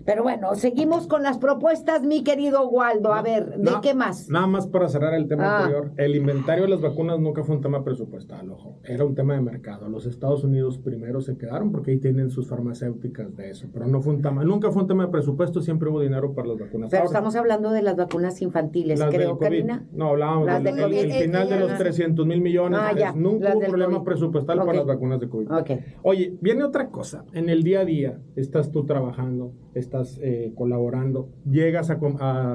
Speaker 1: Pero bueno, seguimos con las propuestas, mi querido Waldo. A ver, ¿de qué más?
Speaker 3: Nada más para cerrar el tema anterior. El inventario de las vacunas nunca fue un tema presupuestal, ojo. Era un tema de mercado. Los Estados Unidos primero se quedaron porque ahí tienen sus farmacéuticas de eso. Pero no fue un tema, nunca fue un tema de presupuesto, siempre hubo dinero para las vacunas.
Speaker 1: Pero ahora estamos hablando de las vacunas infantiles, creo, Karina.
Speaker 3: No, hablábamos del final de los 300,000 millones. Nunca hubo problema presupuestal para las vacunas de COVID. Oye, viene otra cosa. En el día a día, estás tú trabajando, estás colaborando, llegas a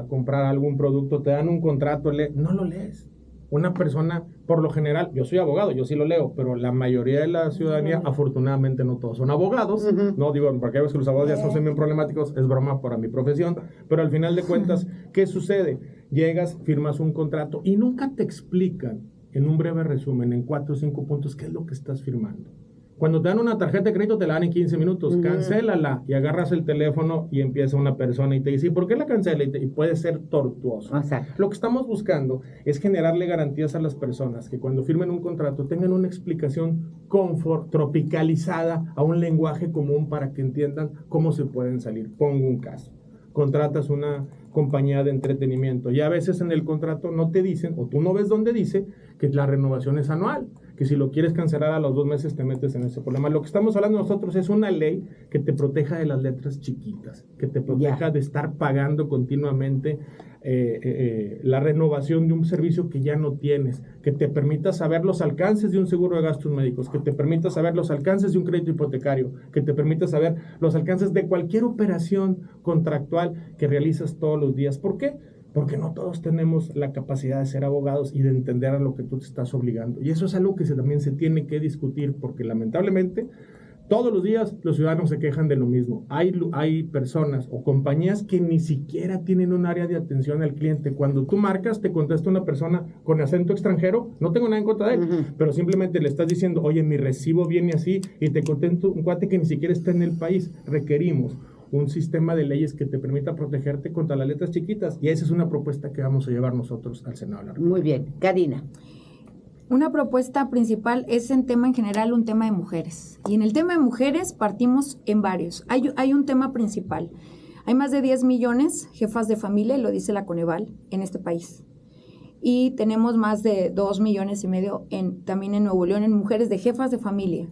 Speaker 3: comprar algún producto, te dan un contrato, no lo lees. Una persona, por lo general, yo soy abogado, yo sí lo leo, pero la mayoría de la ciudadanía, afortunadamente no todos son abogados, no digo, porque a veces los abogados ya son bien problemáticos, es broma para mi profesión, pero al final de cuentas, ¿qué sucede? Llegas, firmas un contrato y nunca te explican, en un breve resumen, en 4 o 5 puntos, qué es lo que estás firmando. Cuando te dan una tarjeta de crédito te la dan en 15 minutos, cancélala, y agarras el teléfono y empieza una persona y te dice, ¿y por qué la cancela? Y puede ser tortuoso. Lo que estamos buscando es generarle garantías a las personas que cuando firmen un contrato tengan una explicación tropicalizada a un lenguaje común para que entiendan cómo se pueden salir. Pongo un caso. Contratas una compañía de entretenimiento y a veces en el contrato no te dicen, o tú no ves dónde dice, que la renovación es anual, que si lo quieres cancelar a los 2 meses te metes en ese problema. Lo que estamos hablando nosotros es una ley que te proteja de las letras chiquitas, que te proteja de estar pagando continuamente la renovación de un servicio que ya no tienes, que te permita saber los alcances de un seguro de gastos médicos, que te permita saber los alcances de un crédito hipotecario, que te permita saber los alcances de cualquier operación contractual que realizas todos los días. ¿Por qué? Porque no todos tenemos la capacidad de ser abogados y de entender a lo que tú te estás obligando. Y eso es algo que también se tiene que discutir, porque lamentablemente todos los días los ciudadanos se quejan de lo mismo. Hay personas o compañías que ni siquiera tienen un área de atención al cliente. Cuando tú marcas, te contesta una persona con acento extranjero, no tengo nada en contra de él, pero simplemente le estás diciendo, oye, mi recibo viene así, y te contesta un cuate que ni siquiera está en el país. Requerimos un sistema de leyes que te permita protegerte contra las letras chiquitas, y esa es una propuesta que vamos a llevar nosotros al Senado.
Speaker 1: Muy bien. Karina.
Speaker 2: Una propuesta principal es en tema en general un tema de mujeres, y en el tema de mujeres partimos en varios. Hay un tema principal. Hay más de 10 millones jefas de familia, y lo dice la Coneval, en este país. Y tenemos más de 2,5 millones también en Nuevo León, en mujeres de jefas de familia.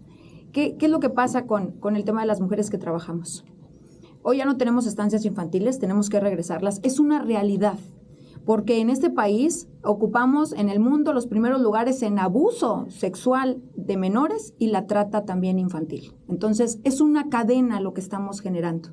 Speaker 2: ¿Qué es lo que pasa con el tema de las mujeres que trabajamos? Hoy ya no tenemos estancias infantiles, tenemos que regresarlas. Es una realidad, porque en este país ocupamos en el mundo los primeros lugares en abuso sexual de menores y la trata también infantil. Entonces, es una cadena lo que estamos generando.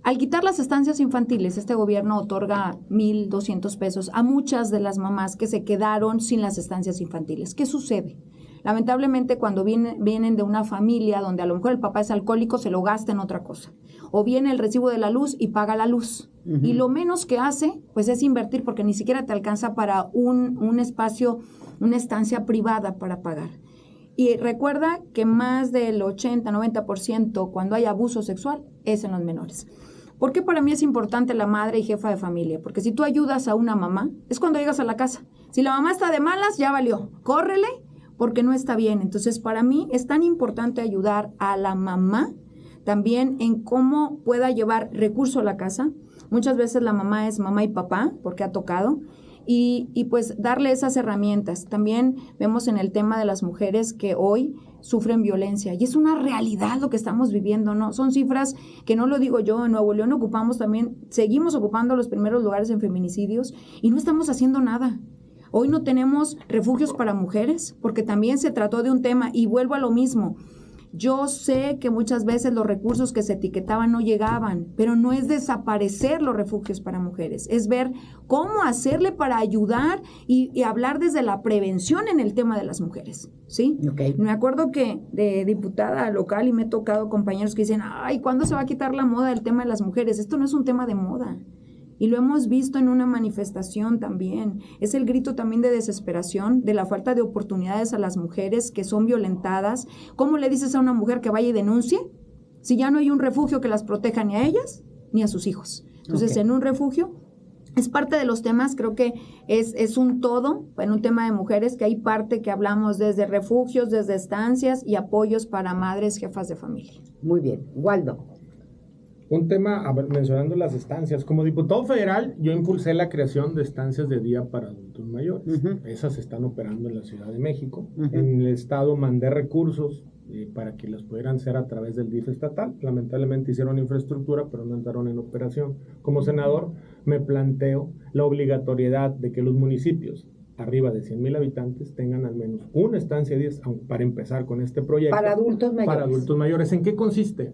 Speaker 2: Al quitar las estancias infantiles, este gobierno otorga 1,200 pesos a muchas de las mamás que se quedaron sin las estancias infantiles. ¿Qué sucede? Lamentablemente, cuando vienen de una familia donde a lo mejor el papá es alcohólico, se lo gasta en otra cosa. O viene el recibo de la luz y paga la luz. Uh-huh. Y lo menos que hace, pues es invertir, porque ni siquiera te alcanza para un espacio, una estancia privada para pagar. Y recuerda que más del 80-90% cuando hay abuso sexual es en los menores. ¿Por qué para mí es importante la madre y jefa de familia? Porque si tú ayudas a una mamá, es cuando llegas a la casa. Si la mamá está de malas, ya valió. Córrele, porque no está bien. Entonces, para mí es tan importante ayudar a la mamá también en cómo pueda llevar recurso a la casa. Muchas veces la mamá es mamá y papá, porque ha tocado, y pues darle esas herramientas. También vemos en el tema de las mujeres que hoy sufren violencia, y es una realidad lo que estamos viviendo, ¿no? Son cifras que no lo digo yo, en Nuevo León seguimos ocupando los primeros lugares en feminicidios, y no estamos haciendo nada. Hoy no tenemos refugios para mujeres, porque también se trató de un tema, y vuelvo a lo mismo. Yo sé que muchas veces los recursos que se etiquetaban no llegaban, pero no es desaparecer los refugios para mujeres, es ver cómo hacerle para ayudar y hablar desde la prevención en el tema de las mujeres, ¿sí? Okay. Me acuerdo que de diputada local, y me he tocado compañeros que dicen, ay, ¿cuándo se va a quitar la moda del tema de las mujeres? Esto no es un tema de moda. Y lo hemos visto en una manifestación también. Es el grito también de desesperación, de la falta de oportunidades a las mujeres que son violentadas. ¿Cómo le dices a una mujer que vaya y denuncie si ya no hay un refugio que las proteja ni a ellas ni a sus hijos? Entonces, en un refugio es parte de los temas, creo que es un todo, en un tema de mujeres, que hay parte que hablamos desde refugios, desde estancias y apoyos para madres, jefas de familia.
Speaker 1: Muy bien. Waldo.
Speaker 3: Un tema, mencionando las estancias, como diputado federal, yo impulsé la creación de estancias de día para adultos mayores. Uh-huh. Esas están operando en la Ciudad de México. Uh-huh. En el estado mandé recursos para que las pudieran hacer a través del DIF estatal. Lamentablemente hicieron infraestructura, pero no entraron en operación. Como senador, me planteo la obligatoriedad de que los municipios arriba de 100,000 habitantes tengan al menos una estancia de 10, para empezar con este proyecto.
Speaker 1: Para adultos mayores.
Speaker 3: Para adultos mayores. ¿En qué consiste?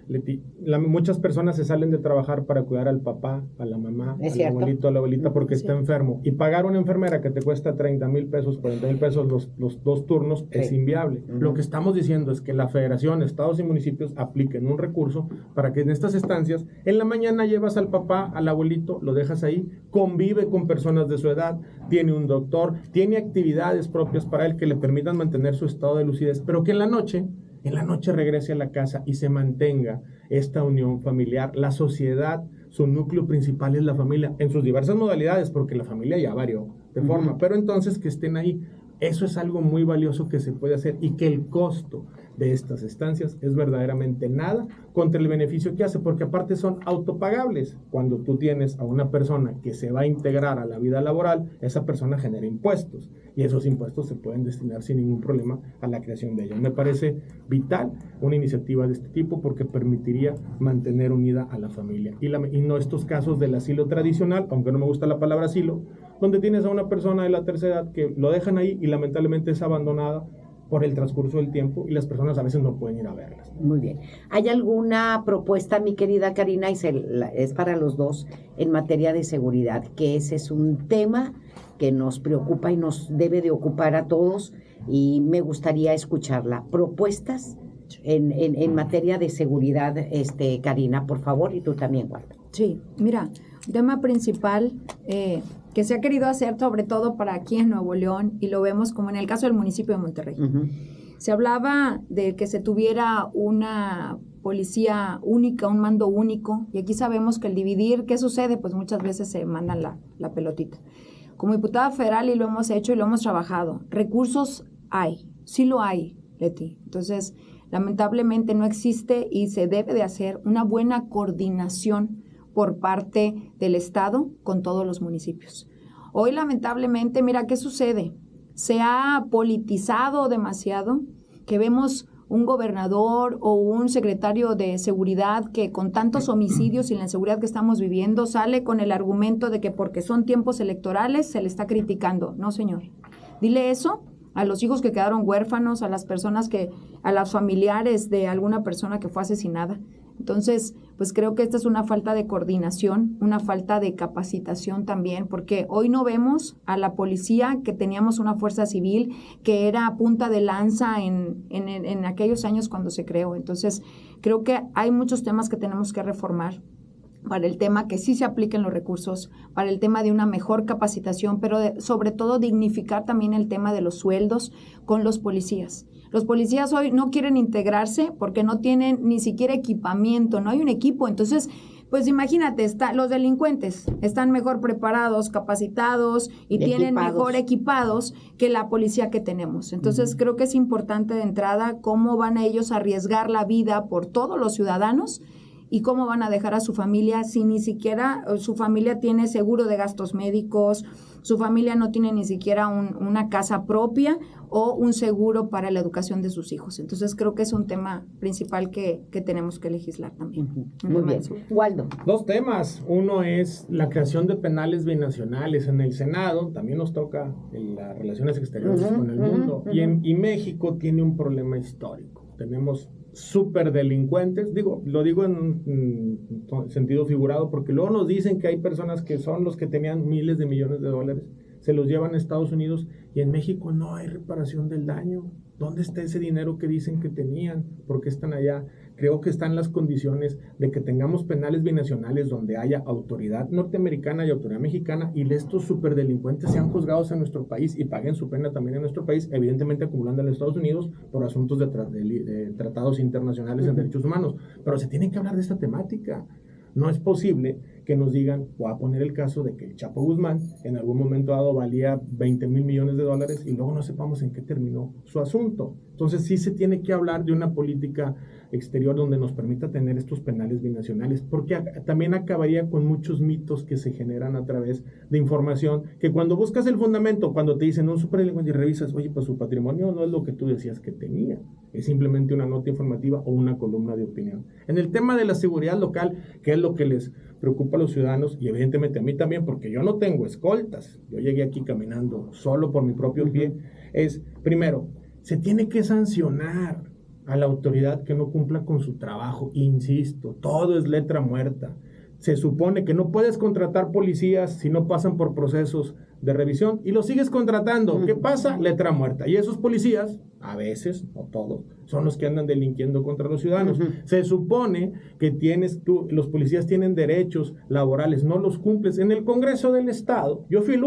Speaker 3: Leti, muchas personas se salen de trabajar para cuidar al papá, a la mamá, al abuelito, a la abuelita porque está enfermo. Y pagar una enfermera que te cuesta 30,000 pesos, 40,000 pesos los 2 turnos es inviable. Uh-huh. Lo que estamos diciendo es que la federación, estados y municipios apliquen un recurso para que en estas estancias, en la mañana llevas al papá, al abuelito, lo dejas ahí, convive con personas de su edad, tiene un doctor, tiene actividades propias para él que le permitan mantener su estado de lucidez, pero que en la noche regrese a la casa y se mantenga esta unión familiar. La sociedad, su núcleo principal es la familia, en sus diversas modalidades, porque la familia ya varió de forma, pero entonces que estén ahí. Eso es algo muy valioso que se puede hacer, y que el costo de estas estancias es verdaderamente nada contra el beneficio que hace, porque aparte son autopagables. Cuando tú tienes a una persona que se va a integrar a la vida laboral, esa persona genera impuestos, y esos impuestos se pueden destinar sin ningún problema a la creación de ellos. Me parece vital una iniciativa de este tipo, porque permitiría mantener unida a la familia, y no estos casos del asilo tradicional, aunque no me gusta la palabra asilo, donde tienes a una persona de la tercera edad que lo dejan ahí y lamentablemente es abandonada por el transcurso del tiempo, y las personas a veces no pueden ir a verlas.
Speaker 1: Muy bien. ¿Hay alguna propuesta, mi querida Karina, y es para los dos, en materia de seguridad? Que ese es un tema que nos preocupa y nos debe de ocupar a todos, y me gustaría escucharla. ¿Propuestas en materia de seguridad, Karina, por favor, y tú también, Waldo?
Speaker 2: Sí, mira, tema principal que se ha querido hacer sobre todo para aquí en Nuevo León, y lo vemos como en el caso del municipio de Monterrey. Uh-huh. Se hablaba de que se tuviera una policía única, un mando único, y aquí sabemos que el dividir, ¿qué sucede? Pues muchas veces se mandan la pelotita. Como diputada federal, y lo hemos hecho y lo hemos trabajado, recursos hay, sí lo hay, Leti. Entonces, Lamentablemente no existe y se debe de hacer una buena coordinación por parte del Estado con todos los municipios. Hoy, lamentablemente, mira, ¿qué sucede? Se ha politizado demasiado, que vemos un gobernador o un secretario de seguridad que con tantos homicidios y la inseguridad que estamos viviendo sale con el argumento de que porque son tiempos electorales se le está criticando. No, señor. Dile eso a los hijos que quedaron huérfanos, a las personas a los familiares de alguna persona que fue asesinada. Entonces, pues creo que esta es una falta de coordinación, una falta de capacitación también, porque hoy no vemos a la policía que teníamos una fuerza civil que era punta de lanza en aquellos años cuando se creó. Entonces, creo que hay muchos temas que tenemos que reformar para el tema que sí se apliquen los recursos, para el tema de una mejor capacitación, pero sobre todo dignificar también el tema de los sueldos con los policías. Los policías hoy no quieren integrarse porque no tienen ni siquiera equipamiento, no hay un equipo. Entonces, pues imagínate, los delincuentes están mejor preparados, capacitados y tienen mejor equipados que la policía que tenemos. Entonces, creo que es importante de entrada cómo van ellos a arriesgar la vida por todos los ciudadanos y cómo van a dejar a su familia si ni siquiera su familia tiene seguro de gastos médicos, su familia no tiene ni siquiera una casa propia o un seguro para la educación de sus hijos. Entonces, creo que es un tema principal que tenemos que legislar también.
Speaker 1: Muy bien. Waldo.
Speaker 3: Dos temas. Uno es la creación de penales binacionales en el Senado. También nos toca en las relaciones exteriores con el mundo. Y México tiene un problema histórico. Tenemos superdelincuentes, lo digo en sentido figurado, porque luego nos dicen que hay personas que son los que tenían miles de millones de dólares, se los llevan a Estados Unidos y en México no hay reparación del daño. ¿Dónde está ese dinero que dicen que tenían? ¿Por qué están allá? Creo que están las condiciones de que tengamos penales binacionales donde haya autoridad norteamericana y autoridad mexicana y estos superdelincuentes sean juzgados en nuestro país y paguen su pena también en nuestro país, evidentemente acumulando en Estados Unidos por asuntos de tratados internacionales en derechos humanos. Pero se tiene que hablar de esta temática. No es posible que nos digan, voy a poner el caso de que el Chapo Guzmán en algún momento dado valía 20 mil millones de dólares y luego no sepamos en qué terminó su asunto. Entonces sí se tiene que hablar de una política exterior donde nos permita tener estos penales binacionales, porque también acabaría con muchos mitos que se generan a través de información, que cuando buscas el fundamento, cuando te dicen un superdelincuente y revisas, oye, pues su patrimonio no es lo que tú decías que tenía, es simplemente una nota informativa o una columna de opinión. En el tema de la seguridad local, que es lo que les preocupa a los ciudadanos y evidentemente a mí también, porque yo no tengo escoltas, yo llegué aquí caminando solo por mi propio pie, es, primero, se tiene que sancionar a la autoridad que no cumpla con su trabajo. Insisto, todo es letra muerta. Se supone que no puedes contratar policías si no pasan por procesos de revisión y los sigues contratando. ¿Qué pasa? Letra muerta. Y esos policías, a veces, no todos, son los que andan delinquiendo contra los ciudadanos. Se supone que los policías tienen derechos laborales, no los cumples. En el Congreso del Estado, yo fui el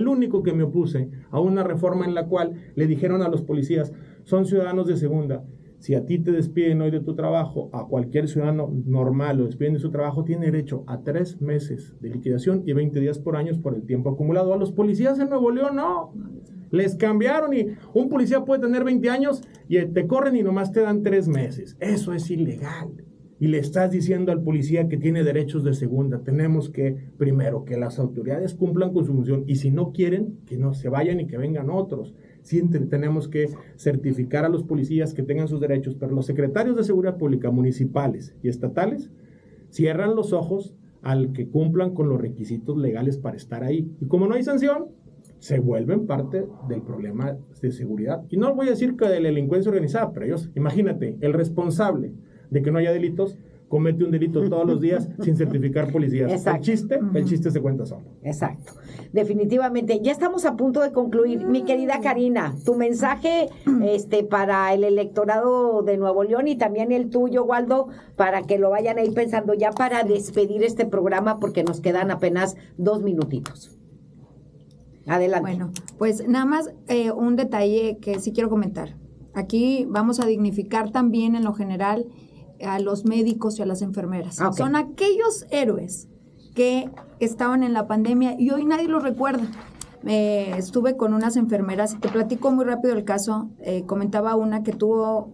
Speaker 3: único que me opuse a una reforma en la cual le dijeron a los policías, son ciudadanos de segunda. Si a ti te despiden hoy de tu trabajo, a cualquier ciudadano normal lo despiden de su trabajo, tiene derecho a 3 meses de liquidación y 20 días por año por el tiempo acumulado. A los policías en Nuevo León no, les cambiaron y un policía puede tener 20 años y te corren y nomás te dan 3 meses. Eso es ilegal. Y le estás diciendo al policía que tiene derechos de segunda. Tenemos que, primero, que las autoridades cumplan con su función y si no quieren, que no se vayan y que vengan otros. Sí tenemos que certificar a los policías que tengan sus derechos, pero los secretarios de seguridad pública municipales y estatales cierran los ojos al que cumplan con los requisitos legales para estar ahí. Y como no hay sanción, se vuelven parte del problema de seguridad. Y no voy a decir que de la delincuencia organizada, pero ellos, imagínate, el responsable de que no haya delitos comete un delito todos los días sin certificar policías. Exacto. El chiste se cuenta solo.
Speaker 1: Exacto. Definitivamente. Ya estamos a punto de concluir. Mi querida Karina, tu mensaje para el electorado de Nuevo León y también el tuyo, Waldo, para que lo vayan a ir pensando ya para despedir este programa porque nos quedan apenas 2 minutitos. Adelante.
Speaker 2: Bueno, pues nada más un detalle que sí quiero comentar. Aquí vamos a dignificar también en lo general a los médicos y a las enfermeras. Okay. Son aquellos héroes que estaban en la pandemia y hoy nadie los recuerda. estuve con unas enfermeras, te platico muy rápido el caso, comentaba una que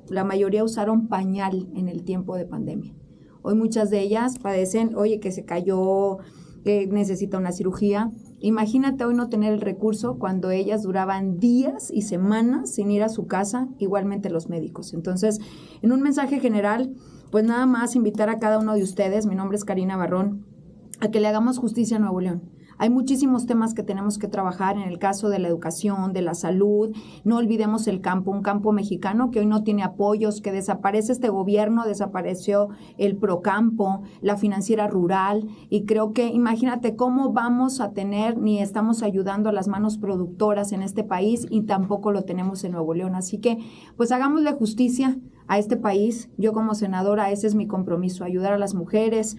Speaker 2: la mayoría usaron pañal en el tiempo de pandemia. Hoy muchas de ellas padecen, que se cayó, que necesita una cirugía. Imagínate hoy no tener el recurso cuando ellas duraban días y semanas sin ir a su casa, igualmente los médicos. Entonces, en un mensaje general, pues nada más invitar a cada uno de ustedes, mi nombre es Karina Barrón, a que le hagamos justicia a Nuevo León. Hay muchísimos temas que tenemos que trabajar en el caso de la educación, de la salud. No olvidemos el campo, un campo mexicano que hoy no tiene apoyos, que desaparece este gobierno, desapareció el Procampo, la financiera rural, y creo que imagínate cómo vamos a tener, ni estamos ayudando a las manos productoras en este país y tampoco lo tenemos en Nuevo León. Así que pues hagámosle justicia a este país. Yo como senadora, ese es mi compromiso, ayudar a las mujeres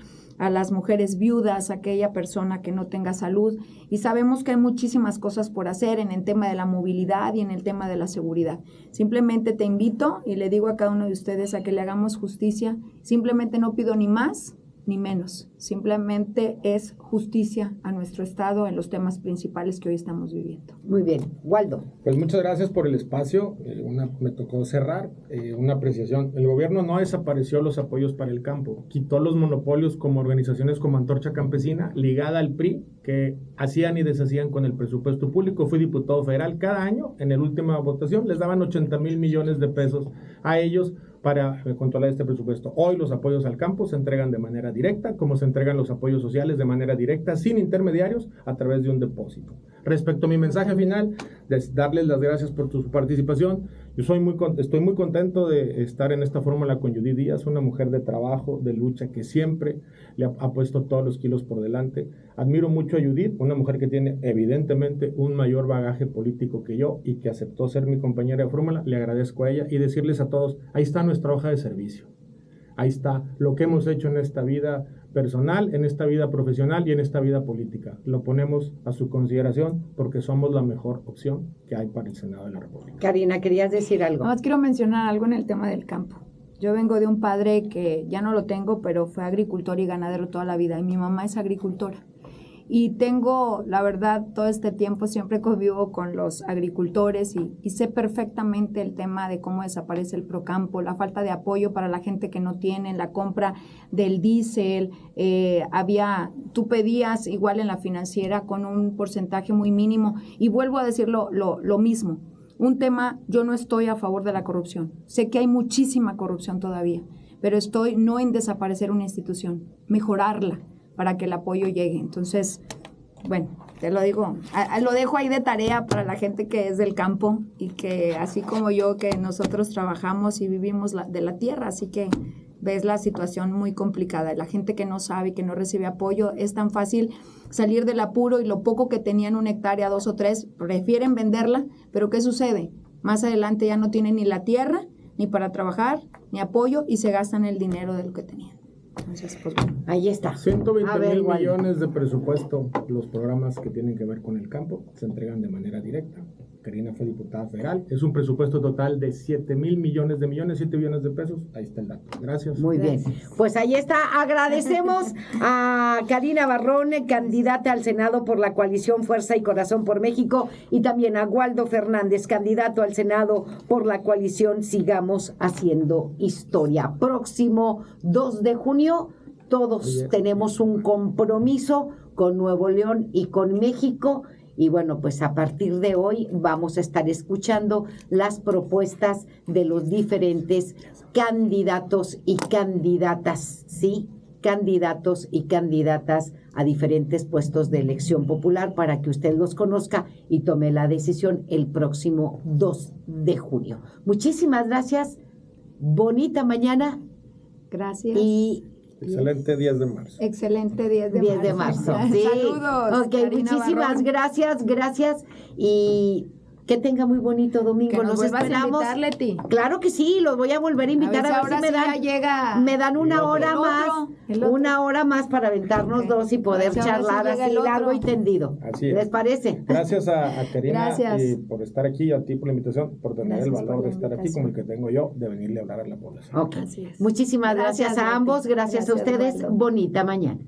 Speaker 2: viudas, a aquella persona que no tenga salud, y sabemos que hay muchísimas cosas por hacer en el tema de la movilidad y en el tema de la seguridad. Simplemente te invito y le digo a cada uno de ustedes a que le hagamos justicia. Simplemente no pido ni más ni menos, simplemente es justicia a nuestro estado en los temas principales que hoy estamos viviendo.
Speaker 1: Muy bien, Waldo.
Speaker 3: Pues muchas gracias por el espacio. Me tocó cerrar una apreciación. El gobierno no desapareció los apoyos para el campo, quitó los monopolios como organizaciones como Antorcha Campesina, ligada al PRI, que hacían y deshacían con el presupuesto público. Fui diputado federal. Cada año, en la última votación, les daban 80,000 millones de pesos a ellos para controlar este presupuesto. Hoy los apoyos al campo se entregan de manera directa, como se entregan los apoyos sociales de manera directa, sin intermediarios, a través de un depósito. Respecto a mi mensaje final, darles las gracias por su participación. Yo estoy muy contento de estar en esta fórmula con Judith Díaz, una mujer de trabajo, de lucha, que siempre le ha puesto todos los kilos por delante. Admiro mucho a Judith, una mujer que tiene evidentemente un mayor bagaje político que yo y que aceptó ser mi compañera de fórmula. Le agradezco a ella y decirles a todos, ahí está nuestra hoja de servicio. Ahí está lo que hemos hecho en esta vida personal, en esta vida profesional y en esta vida política. Lo ponemos a su consideración porque somos la mejor opción que hay para el Senado de la República.
Speaker 1: Karina, ¿querías decir algo?
Speaker 2: Nada más quiero mencionar algo en el tema del campo. Yo vengo de un padre que ya no lo tengo, pero fue agricultor y ganadero toda la vida, y mi mamá es agricultora. Y tengo, la verdad, todo este tiempo siempre convivo con los agricultores y sé perfectamente el tema de cómo desaparece el Procampo, la falta de apoyo para la gente que no tiene, la compra del diésel. Tú pedías igual en la financiera con un porcentaje muy mínimo, y vuelvo a decir lo mismo. Un tema, yo no estoy a favor de la corrupción. Sé que hay muchísima corrupción todavía, pero estoy no en desaparecer una institución, mejorarla, para que el apoyo llegue. Entonces, bueno, te lo digo, lo dejo ahí de tarea para la gente que es del campo y que así como yo, que nosotros trabajamos y vivimos de la tierra, así que ves la situación muy complicada. La gente que no sabe y que no recibe apoyo, es tan fácil salir del apuro y lo poco que tenían, 1 hectárea, 2 o 3, prefieren venderla, pero ¿qué sucede? Más adelante ya no tienen ni la tierra, ni para trabajar, ni apoyo, y se gastan el dinero de lo que tenían. Entonces, pues bueno,
Speaker 1: ahí está.
Speaker 3: 120,000 millones de presupuesto. Los programas que tienen que ver con el campo se entregan de manera directa. Karina fue diputada federal. Es un presupuesto total de 7,000 millones de millones, 7 billones de pesos. Ahí está el dato. Gracias.
Speaker 1: Muy bien. Pues ahí está. Agradecemos a Karina Barrón, candidata al Senado por la coalición Fuerza y Corazón por México, y también a Waldo Fernández, candidato al Senado por la coalición Sigamos Haciendo Historia. Próximo 2 de junio, todos tenemos un compromiso con Nuevo León y con México. Y bueno, pues a partir de hoy vamos a estar escuchando las propuestas de los diferentes candidatos y candidatas, ¿sí? Candidatos y candidatas a diferentes puestos de elección popular, para que usted los conozca y tome la decisión el próximo 2 de junio. Muchísimas gracias. Bonita mañana.
Speaker 2: Gracias.
Speaker 1: Y
Speaker 3: excelente 10 de marzo.
Speaker 2: Excelente 10 de
Speaker 1: 10 de marzo. Sí.
Speaker 2: Saludos.
Speaker 1: Ok, muchísimas gracias. Y que tenga muy bonito domingo.
Speaker 2: Que nos
Speaker 1: esperamos.
Speaker 2: A invitar, Leti.
Speaker 1: Claro que sí, los voy a volver a invitar.
Speaker 2: A ver si
Speaker 1: me dan una hora más. Una hora más para aventarnos dos y poder charlar así largo y tendido.
Speaker 3: Así es.
Speaker 1: ¿Les parece?
Speaker 3: Gracias a Karina por estar aquí, y a ti por la invitación, por tener el valor de estar aquí, como el que tengo yo, de venirle a hablar a la población.
Speaker 1: Okay. Muchísimas gracias a ambos. Gracias a ustedes. Waldo. Bonita mañana.